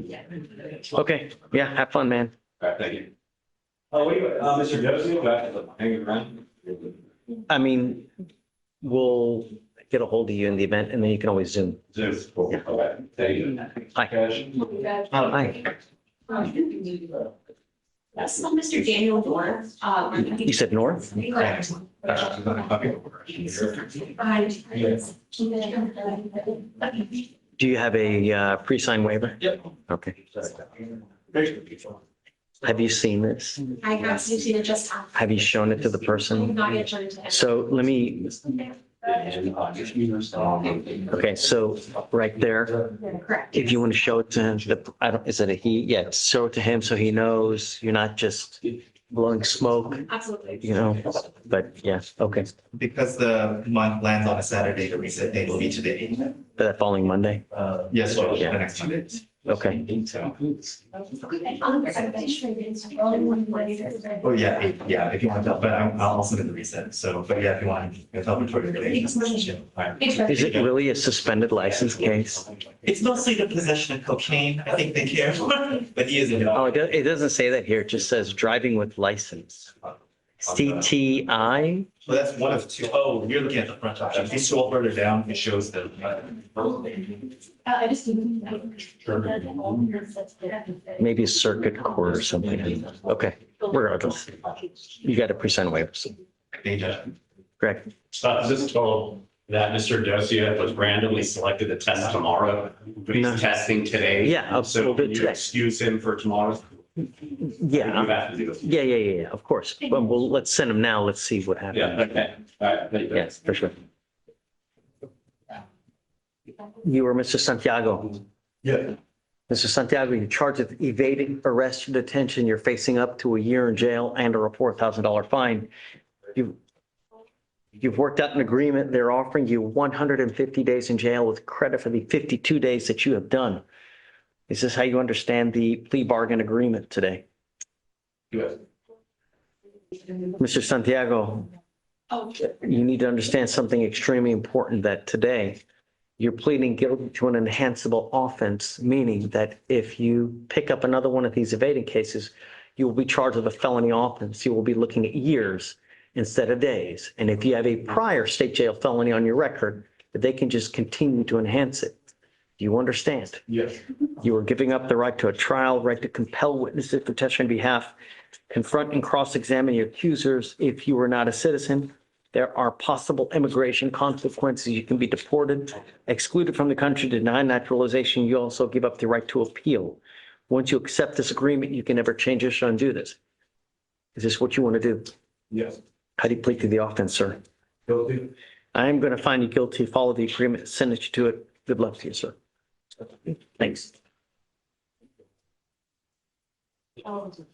Okay. Yeah. Have fun, man. All right, thank you. Oh, wait, Mr. Josie, do I have to hang around? I mean, we'll get a hold of you in the event and then you can always Zoom. Zoom. Cool. Okay, thank you. Hi. Hi. That's not Mr. Daniel Dorr. You said north? Correct. Do you have a pre-signed waiver? Yep. Okay. Have you seen this? I got to see it just. Have you shown it to the person? Not yet shown it to him. So let me, Okay, so right there, Correct. if you want to show it to him, I don't, is it a he? Yeah, show it to him so he knows you're not just blowing smoke, Absolutely. you know, but yes, okay. Because the month lands on a Saturday, the reset date will be today. That following Monday? Yes, well, the Yeah. next Monday. Okay. Oh, yeah, yeah, if you want to, but I'll also do the reset. So, but yeah, if you want, I'll tell them for the day. Is it really a suspended license case? It's mostly the possession of cocaine. I think they care, but he is a Oh, dog. it doesn't say that here. It just says driving with license. CTI? Well, that's one of two. Oh, you're looking at the front option. If you scroll further down, it shows the. Maybe a circuit court or something. Okay, regardless. You got a percent waiver. Correct. This told that Mr. Dosia was randomly selected to test tomorrow, but No. he's testing today. Yeah, So we'll do can you today. excuse him for tomorrow? Yeah, You have to do it. yeah, of course. But let's send him now. Let's see what happens. Yeah, okay. All right. Thank you. Yes, for sure. You are Mr. Santiago. Yeah. Mr. Santiago, you're charged with evading arrest or detention. You're facing up to a year in jail and or a $4,000 fine. You've worked out an agreement. They're offering you 150 days in jail with credit for the 52 days that you have done. Is this how you understand the plea bargain agreement today? Yes. Mr. Santiago, you need to understand something extremely important, that today you're pleading guilty to an enhanceable offense, meaning that if you pick up another one of these evading cases, you will be charged with a felony offense. You will be looking at years instead of days. And if you have a prior state jail felony on your record, they can just continue to enhance it. Do you understand? Yes. You are giving up the right to a trial, right to compel witnesses to testify on behalf, confront and cross-examine your accusers. If you are not a citizen, there are possible immigration consequences. You can be deported, excluded from the country, denied naturalization. You also give up the right to appeal. Once you accept this agreement, you can never change this or undo this. Is this what you want to do? Yes. How do you plead to the offense, sir? Guilty. I am going to find you guilty, follow the agreement, sentence you to it. Good luck to you, sir. Thanks.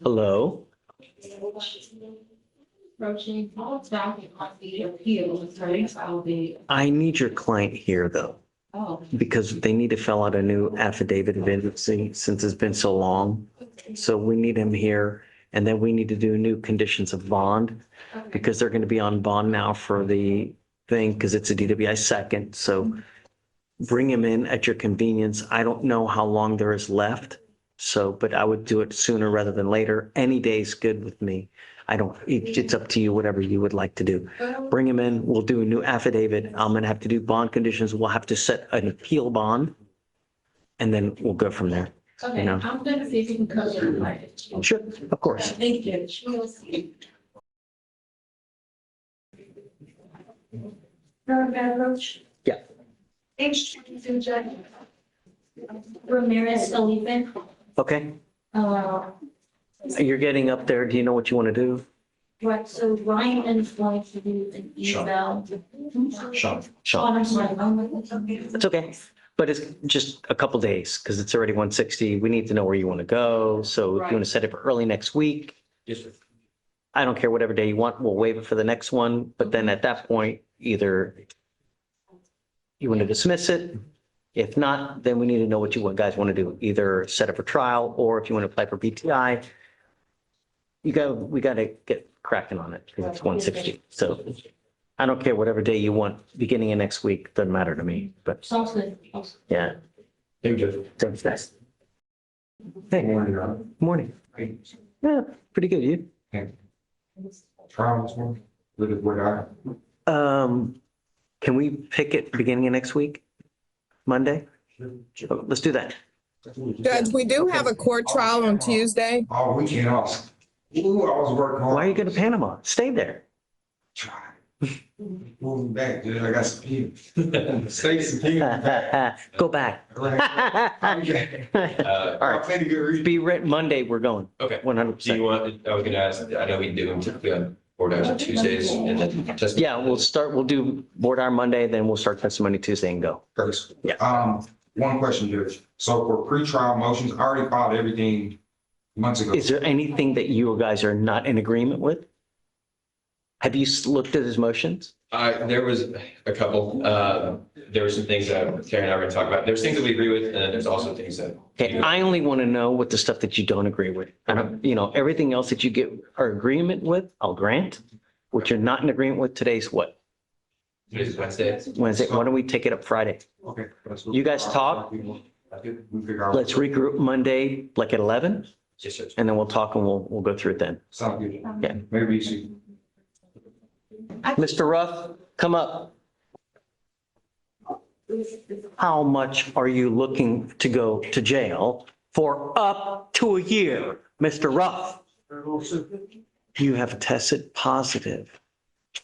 Hello? Approaching, back on the appeal, sorry, I'll be, I need your client here, though, because they need to fill out a new affidavit of indigency since it's been so long. So we need him here, and then we need to do new conditions of bond because they're going to be on bond now for the thing because it's a DWI second. So bring him in at your convenience. I don't know how long there is left. So, but I would do it sooner rather than later. Any day is good with me. It's up to you, whatever you would like to do. Bring him in. We'll do a new affidavit. I'm going to have to do bond conditions. We'll have to set an appeal bond. And then we'll go from there. okay, You know. I'm gonna see if you can cover it. Like, Sure, of course. thank you. Yeah. Ramirez Oliven. Okay. Uh, You're getting up there. Do you know what you want to do? right, so Ryan is going to do an email. Sean. Sean. I'm sorry. It's okay. But it's just a couple days because it's already 160. We need to know where you want to go. So if you want to set it for early next week, Yes, sir. I don't care whatever day you want. We'll waive it for the next one. But then at that point, either you want to dismiss it. If not, then we need to know what you guys want to do. Either set it for trial or if you want to apply for BTI, we got to get cracking on it because it's 160. So I don't care whatever day you want, beginning of next week, doesn't matter to me, but Sounds good. yeah. Thank you. Sounds nice. Hey, morning. Yeah, pretty good. You? Trials, look at where I. Can we pick it beginning of next week? Monday? Let's do that. Judge, we do have a court trial on Tuesday. Oh, weekend off. Ooh, I was working hard. Why are you going to Panama? Stay there. Moving back, dude, I got some people. Stay some people. Go back. All right. Be ready. Monday, we're going. Okay. 100%. Do you want, I was gonna ask, I know we do them typically on board hours on Tuesdays and then testimony. Yeah, we'll do board hour Monday, then we'll start testimony Tuesday and go. Perfect. One question, Judge. So for pretrial motions, I already filed everything months ago. Is there anything that you guys are not in agreement with? Have you looked at his motions? There was a couple, there were some things that Terry and I were gonna talk about. There's things that we agree with, and then there's also things that. Okay, I only want to know what the stuff that you don't agree with. I don't, everything else that you get are agreement with, I'll grant. What you're not in agreement with, today's what? Today's Wednesday. Wednesday. Why don't we take it up Friday? Okay. You guys talk. Let's regroup Monday, like at 11, Yes, sir. and then we'll talk and we'll go through it then. Sounds good. Yeah. Maybe you see. Mr. Ruff, come up. How much are you looking to go to jail for up to a year, Mr. Ruff? You have tested positive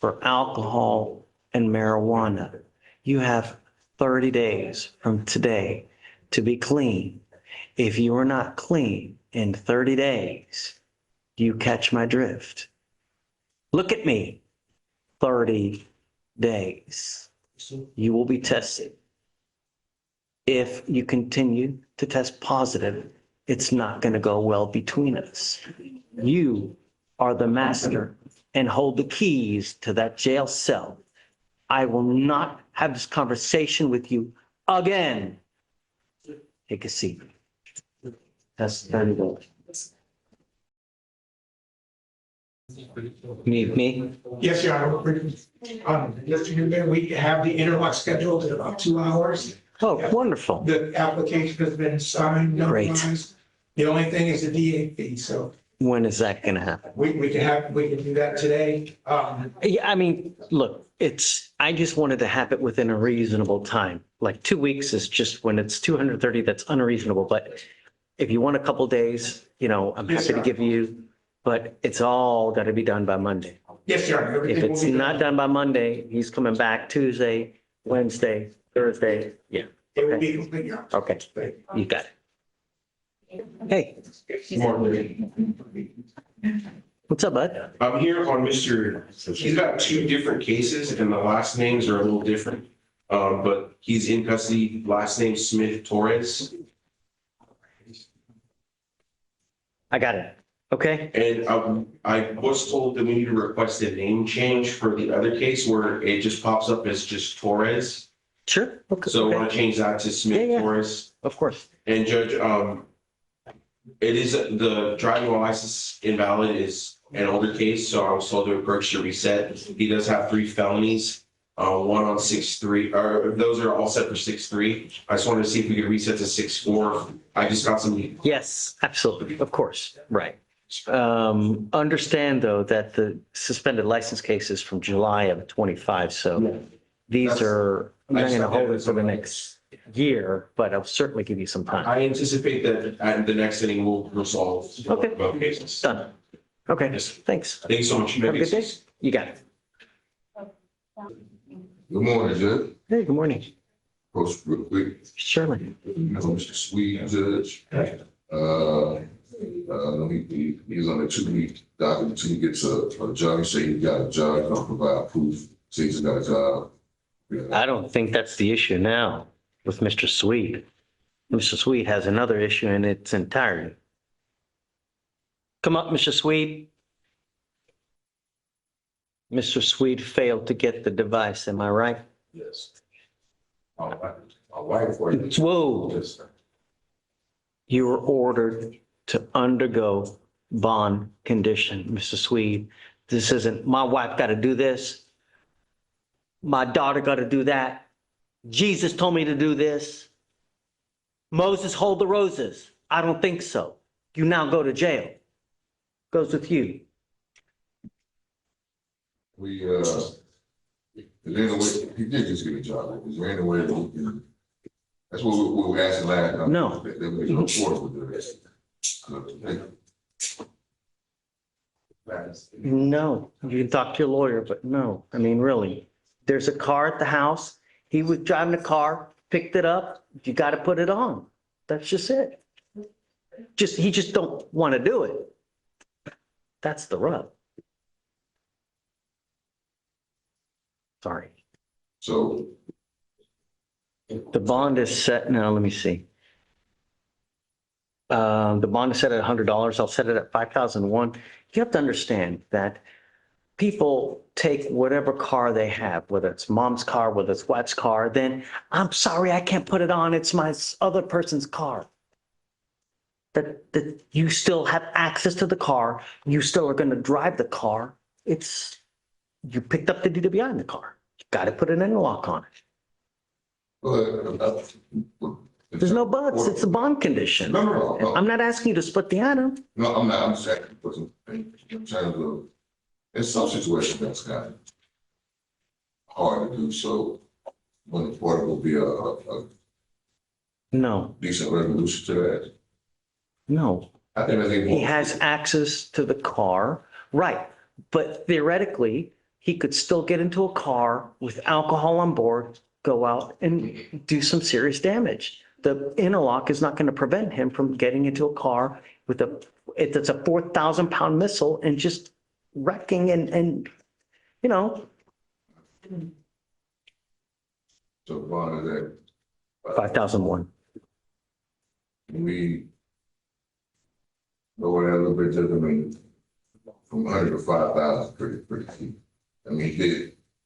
for alcohol and marijuana. You have 30 days from today to be clean. If you are not clean in 30 days, do you catch my drift? Look at me. 30 days. You will be tested. If you continue to test positive, it's not going to go well between us. You are the master and hold the keys to that jail cell. I will not have this conversation with you again. Take a seat. That's 30 days. Need me? Yes, Your Honor. Mr. Newman, we have the interlock scheduled in about 2 hours. Oh, wonderful. The application has been signed, Great. notarized. The only thing is the DA fee, so When is that going to happen? we can do that today. Yeah, I mean, look, I just wanted to have it within a reasonable time. Like 2 weeks is just when it's 230, that's unreasonable. But if you want a couple days, I'm Yes, happy to sir. give you, but it's all got to be done by Monday. Yes, Your Honor. If everything will it's be not done by Monday, he's coming back Tuesday, Wednesday, Thursday. Yeah, It will be complete, Your Honor. okay, you got it. Hey, what's up, bud? I'm here on he's got 2 different cases and the last names are a little different. But he's in custody, last name Smith Torres. I got it. Okay, And I was told that we need to request a name change for the other case where it just pops up as just Torres. sure. Okay. So I want to change that to Smith Yeah, yeah. Torres. Of course. And Judge, it is the driving while license invalid is an older case, so I was told to approach to reset. He does have 3 felonies, one on 6-3, or those are all set for 6-3. I just wanted to see if we could reset to 6-4. I just got some. Yes, absolutely. Of course. Right. Understand though that the suspended license case is from July of 25. So these are, I'm not going to hold it for the next year, but I'll certainly give you some time. I anticipate that at the next inning we'll resolve Okay. both cases. Done. Okay, Yes. thanks. Thank you so much. Have a good day. You got it. Good morning, Judge. Hey, good morning. Coach, real quick, Surely. Mr. Sweet, Judge. He's on a 2-week docket until he gets a job. He said he got a job, he's gonna provide proof, says he's got a job. I don't think that's the issue now with Mr. Sweet. Mr. Sweet has another issue in its entirety. Come up, Mr. Sweet. Mr. Sweet failed to get the device, am I right? Yes. My wife, Whoa. You were ordered to undergo bond condition, Mr. Sweet. This isn't, my wife got to do this. My daughter got to do that. Jesus told me to do this. Moses, hold the roses. I don't think so. You now go to jail. Goes with you. is there any way, he did just get a job, is there any way that we can, that's what we were asking last time. No. That we can afford with this. No, you can talk to your lawyer, but no, I mean, really. There's a car at the house. He was driving the car, picked it up. You got to put it on. That's just it. He just don't want to do it. That's the rub. Sorry. So, The bond is set, now, let me see. The bond is set at $100. I'll set it at 5,001. You have to understand that people take whatever car they have, whether it's mom's car, whether it's wife's car, then I'm sorry, I can't put it on. It's my other person's car. That you still have access to the car. You still are going to drive the car. You picked up the DWI in the car. You got to put an interlock on it. There's no buts. It's a bond condition. No. I'm not asking you to split the item. No, I'm not, I'm saying, in terms of, in some situations, that's kind of hard to do, so when the board will be a No, decent resolution to that. no. I think that's He important. has access to the car, right? But theoretically, he could still get into a car with alcohol on board, go out and do some serious damage. The interlock is not going to prevent him from getting into a car with it's a 4,000-pound missile and just wrecking and, you know, So bond is at 5,001. we lower that a little bit, just, I mean, from 100 to 5,000, pretty cheap. I mean,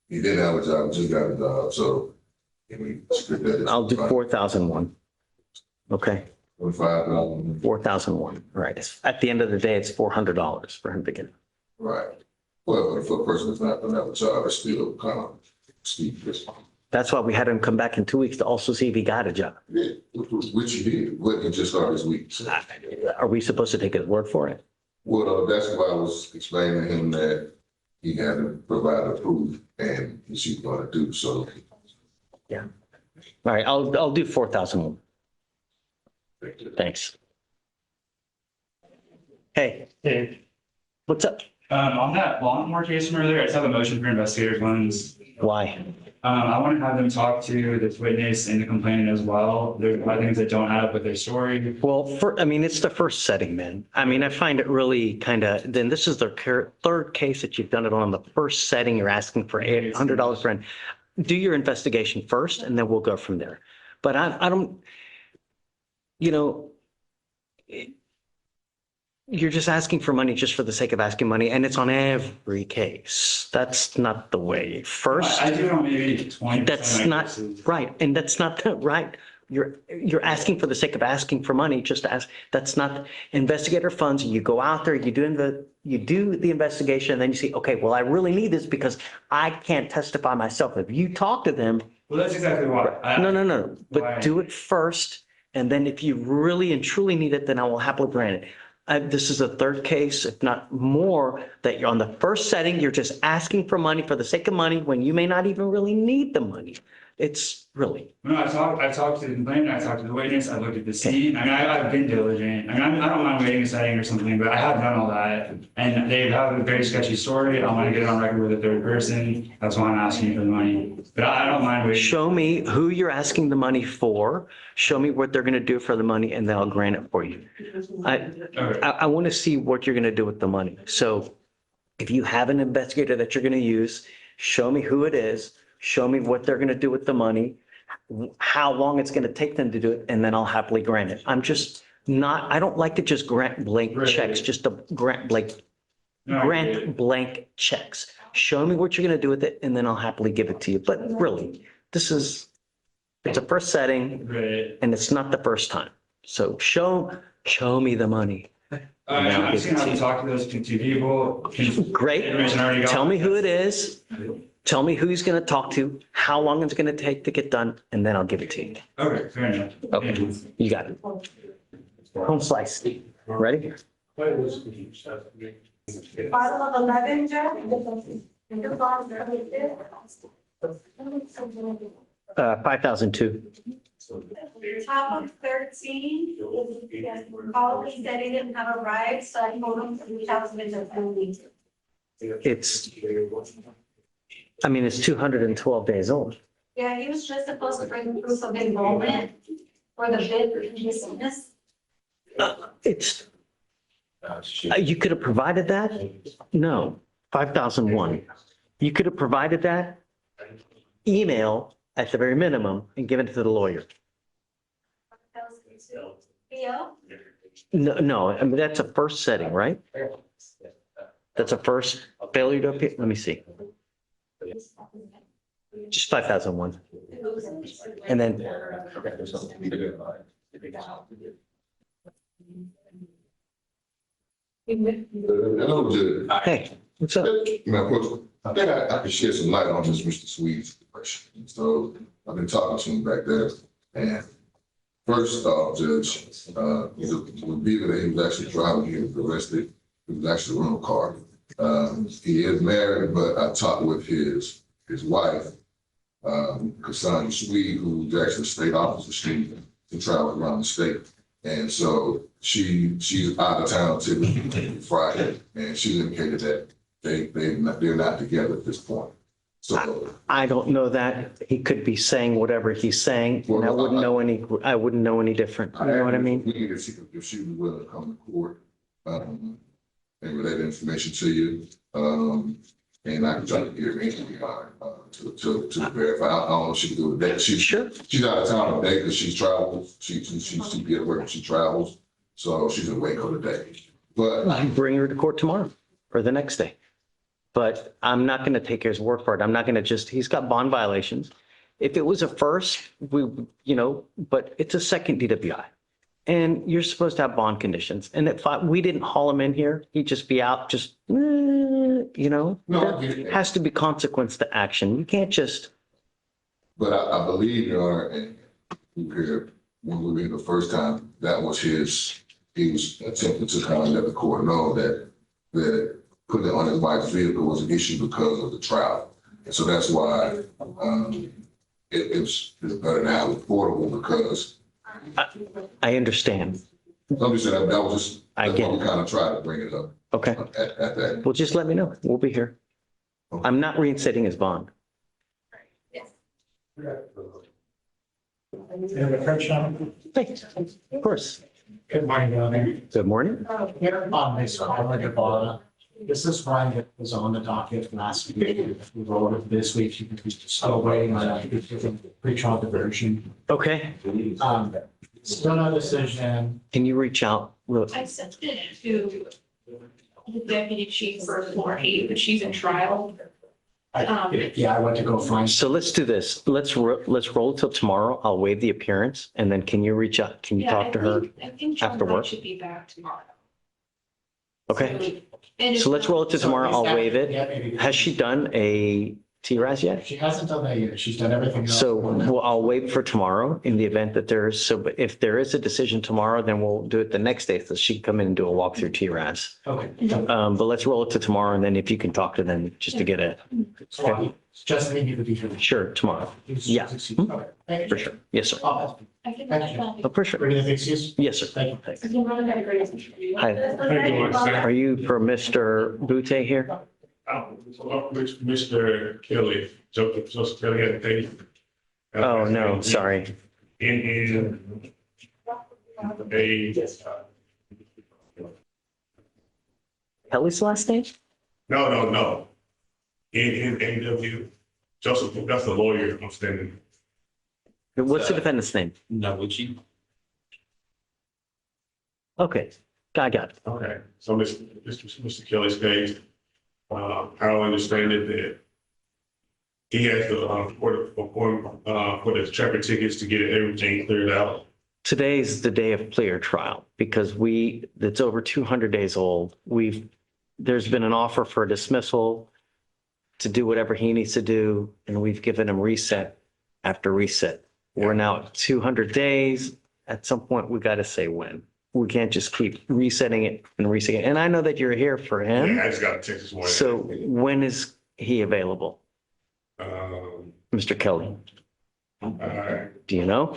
he did have a job, just got a job, so. I mean, I'll do 4,001. Okay, 5,000. 4,001. Right. At the end of the day, it's $400 for him to get. Right. Well, for a person that's not gonna have a job, it's still kind of steep. That's why we had him come back in 2 weeks to also see if he got a job. Yeah, which he did, what he just started this week. So. Are we supposed to take his word for it? Well, that's why I was explaining to him that he had to provide a proof and he's going to do so. Yeah. All right, I'll do 4,001. Thanks. Hey, what's up? On that Baltimore case from earlier, I just have a motion for investigator funds. Why? I want to have them talk to the witness and the complainant as well. There are a lot of things that don't add up with their story. Well, it's the first setting, man. I mean, I find it really then this is the third case that you've done it on. The first setting, you're asking for $100 for rent. Do your investigation first and then we'll go from there. But I don't, you're just asking for money just for the sake of asking money, and it's on every case. That's not the way. First, I do know maybe 20%. that's not right, and that's not right. You're asking for the sake of asking for money, just to ask. That's not investigator funds. You go out there, you do the investigation, and then you see, okay, well, I really need this because I can't testify myself. If you talk to them, well, that's exactly why. No. But do it first, and then if you really and truly need it, then I will happily grant it. This is the third case, if not more, that you're on the first setting, you're just asking for money for the sake of money when you may not even really need the money. It's really. No, I talked to the complainant, I talked to the witness, I looked at the scene. I mean, I've been diligent. I mean, I don't mind waiting a setting or something, but I have done all that. And they have a very sketchy story. I want to get it on record with a third person. That's why I'm asking you for the money. But I don't mind waiting. Show me who you're asking the money for. Show me what they're going to do for the money, and then I'll grant it for you. I want to see what you're going to do with the money. So if you have an investigator that you're going to use, show me who it is. Show me what they're going to do with the money, how long it's going to take them to do it, and then I'll happily grant it. I don't like to just grant blank checks, just to grant blank checks. Show me what you're going to do with it, and then I'll happily give it to you. But really, it's a first setting, and it's not the first time. So show me the money. I'm just going to have to talk to those two people. Great. Tell me who it is. Tell me who he's going to talk to, how long it's going to take to get done, and then I'll give it to you. Okay, fair enough. Okay, you got it. Home slice. Ready? Bottom of 11, Jeff. 5,002. Top of 13, Paul said he didn't have a ride, so I told him to reach out to the family. It's 212 days old. Yeah, he was just supposed to bring proof of enrollment for the bid for business. You could have provided that? No, 5,001. You could have provided that? email at the very minimum and give it to the lawyer. Theo? No, I mean, that's a first setting, right? That's a first failure to appear. Let me see. Just 5,001. And then, hey, what's up? Man, Coach, I think I can shed some light on this Mr. Sweet's question. So I've been talking to him back there, and first off, Judge, the vehicle that he was actually driving, he was arrested. It was actually a rental car. He is married, but I talked with his wife, Cassandra Sweet, who's actually a state officer. She travels around the state. And so she's out of town till Friday, and she indicated that they're not together at this point. So I don't know that. He could be saying whatever he's saying, and I wouldn't know any different. You know what I mean? We need to see if she was willing to come to court, and relay the information to you. And I can try to get anything to verify. I don't know if she can do it today. She's out of town today because she's traveled. She get work and she travels. So she's away for the day. But I bring her to court tomorrow or the next day. But I'm not going to take his word for it. I'm not going to he's got bond violations. If it was a first, but it's a second DWI. And you're supposed to have bond conditions. And if we didn't haul him in here, he'd just be out, No, there has to be consequence to action. You can't just. But I believe, and when we were in the first time, that was he was attempting to kind of let the court know that putting it on his wife's vehicle was an issue because of the travel. And so that's why it's better to have it portable because. I understand. I'm just saying that was just, I get it. We kind of tried to bring it up. Okay. At that. Well, just let me know. We'll be here. I'm not reinstating his bond. Hey, of course. Good morning, Your Honor. Good morning. Here on this call, this is one that was on the docket last week. We rolled it this week. You can be still waiting on a pre-trial diversion. Okay. Still no decision. Can you reach out? I sent it to the deputy chief for floor 8, but she's in trial. I went to go find. So let's do this. Let's roll till tomorrow. I'll waive the appearance, and then can you reach out? Can you talk to her? I think John after work? should be back tomorrow. Okay. So let's roll it to tomorrow. I'll waive it. Has she done a TRAS yet? She hasn't done that yet. She's done everything else. So I'll wait for tomorrow in the event that but if there is a decision tomorrow, then we'll do it the next day. So she can come in and do a walkthrough TRAS. Okay. But let's roll it to tomorrow, and then if you can talk to them just to get it. Just need to be here. Sure, tomorrow. Yeah. Okay. For sure. Yes, sir. Oh, For sure. Ready to fix this? Yes, sir. Thank you. Hi. Are you for Mr. Butte here? Mr. Kelly, Joseph Kelly had a case. Oh, no, sorry. In Kelly's last name? No. In AW, Joseph, that's the lawyer I'm standing. What's the defendant's name? Navucci. Okay, I got it. Okay, so Mr. Kelly's case, I understand it that he has to for the traffic tickets to get everything cleared out. Today's the day of plea or trial because it's over 200 days old. There's been an offer for a dismissal to do whatever he needs to do, and we've given him reset after reset. We're now at 200 days. At some point, we got to say when. We can't just keep resetting it and resetting it. And I know that you're here for him. Yeah, I just got a text this morning. So when is he available? Mr. Kelly? Do you know?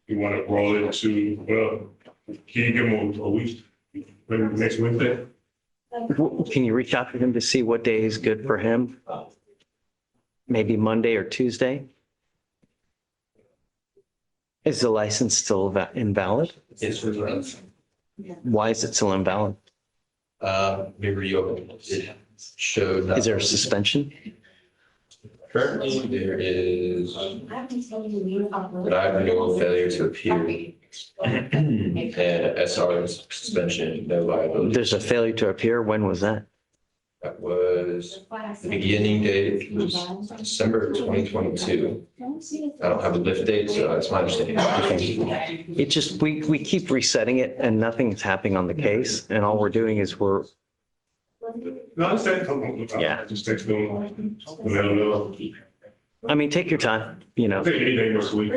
You want to roll it to, can you give him a week, maybe next Wednesday? Can you reach out to him to see what day is good for him? Maybe Monday or Tuesday? Is the license still invalid? It's reserved. Why is it still invalid? Maybe reopened. It showed. Is there a suspension? Currently, there is denied renewal, failure to appear, and SR suspension, no liability. There's a failure to appear. When was that? That was, the beginning date was December 2022. I don't have a lift date, so that's my understanding. It just, we keep resetting it and nothing's happening on the case. And all we're doing is we're, No, I understand. Yeah. Just text them, let them know. I mean, take your time, you know. I think any day next week.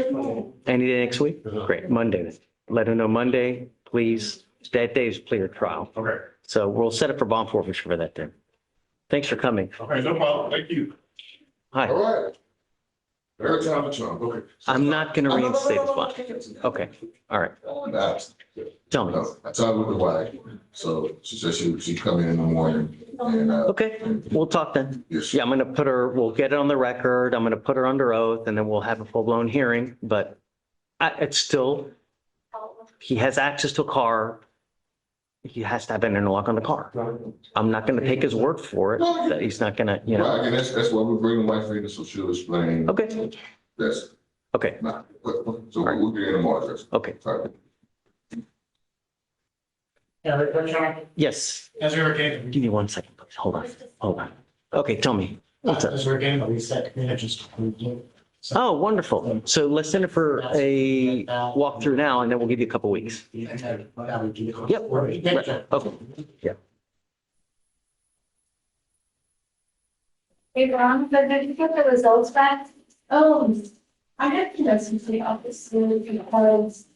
Any day next week? Great, Monday then. Let them know Monday, please. That day is clear trial. Okay. So we'll set up for bond forfeiture for that day. Thanks for coming. Okay, no problem. Thank you. Hi. All right. Third time a charm, okay. I'm not going to reinstate his bond. Okay, all right. Nah, Tell me. no, I talked with the wife, so she said she'd come in the morning and, Okay, we'll talk then. yes, Yeah, I'm going to put her, we'll get it on the record. I'm going to put her under oath and then we'll have a full-blown hearing, but it's still, he has access to a car. He has to have an interlock on the car. I'm not going to take his word for it, that he's not going to, you know. Right, and that's why we bring the wife in, so she'll explain. Okay, That's okay, not, so we'll get in tomorrow, Chris. okay. All right. Yes, As we were getting, give me 1 second, please. Hold on. Okay, tell me. What's up? as we were getting the reset, we had just approved it. So- Oh, wonderful. So let's send it for a walkthrough now and then we'll give you a couple weeks. And then that would be the- Yep. Right. Okay, yeah. Hey, Ron, but did you get the results back? I have to know something obviously because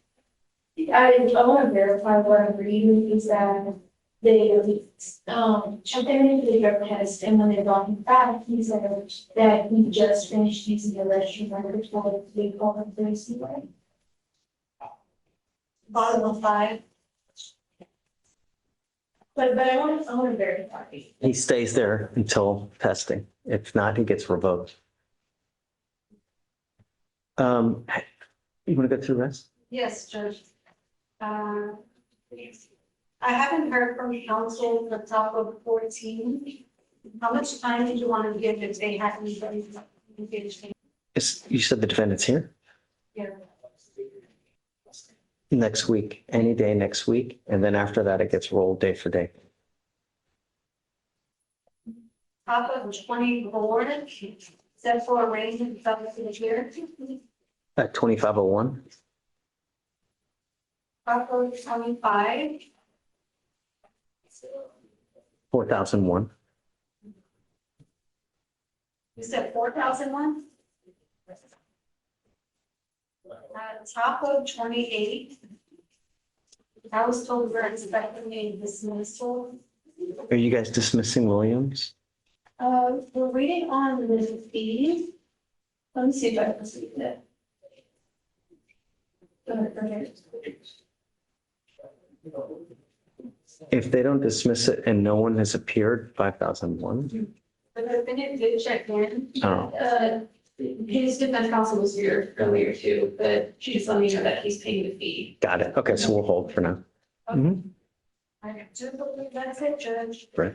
I want to verify what I'm reading is that they checked into the drug test and when they brought him back, he said that he just finished using the registry records for the vehicle and Thursday, right? Bottom of 5. But I want to verify. He stays there until testing. If not, he gets revoked. You want to go through the rest? Yes, Judge. I haven't heard from council the top of 14. How much time did you want to give if they hadn't been engaged? You said the defendant's here? Yeah. Next week, any day next week. And then after that, it gets rolled day for day. Top of 24, except for arraignment of the year. At 2501, Top of 25. 4001. You said 4,001? Top of 28. I was told we're expecting a dismissal. Are you guys dismissing Williams? We're waiting on the fee. Let me see if I can see that. If they don't dismiss it and no one has appeared, 5001. The defendant did check in. Oh, His defense counsel was here earlier too, but she just let me know that he's paying the fee. got it. Okay, so we'll hold for now. Mhm. I do believe that's it, Judge. Right.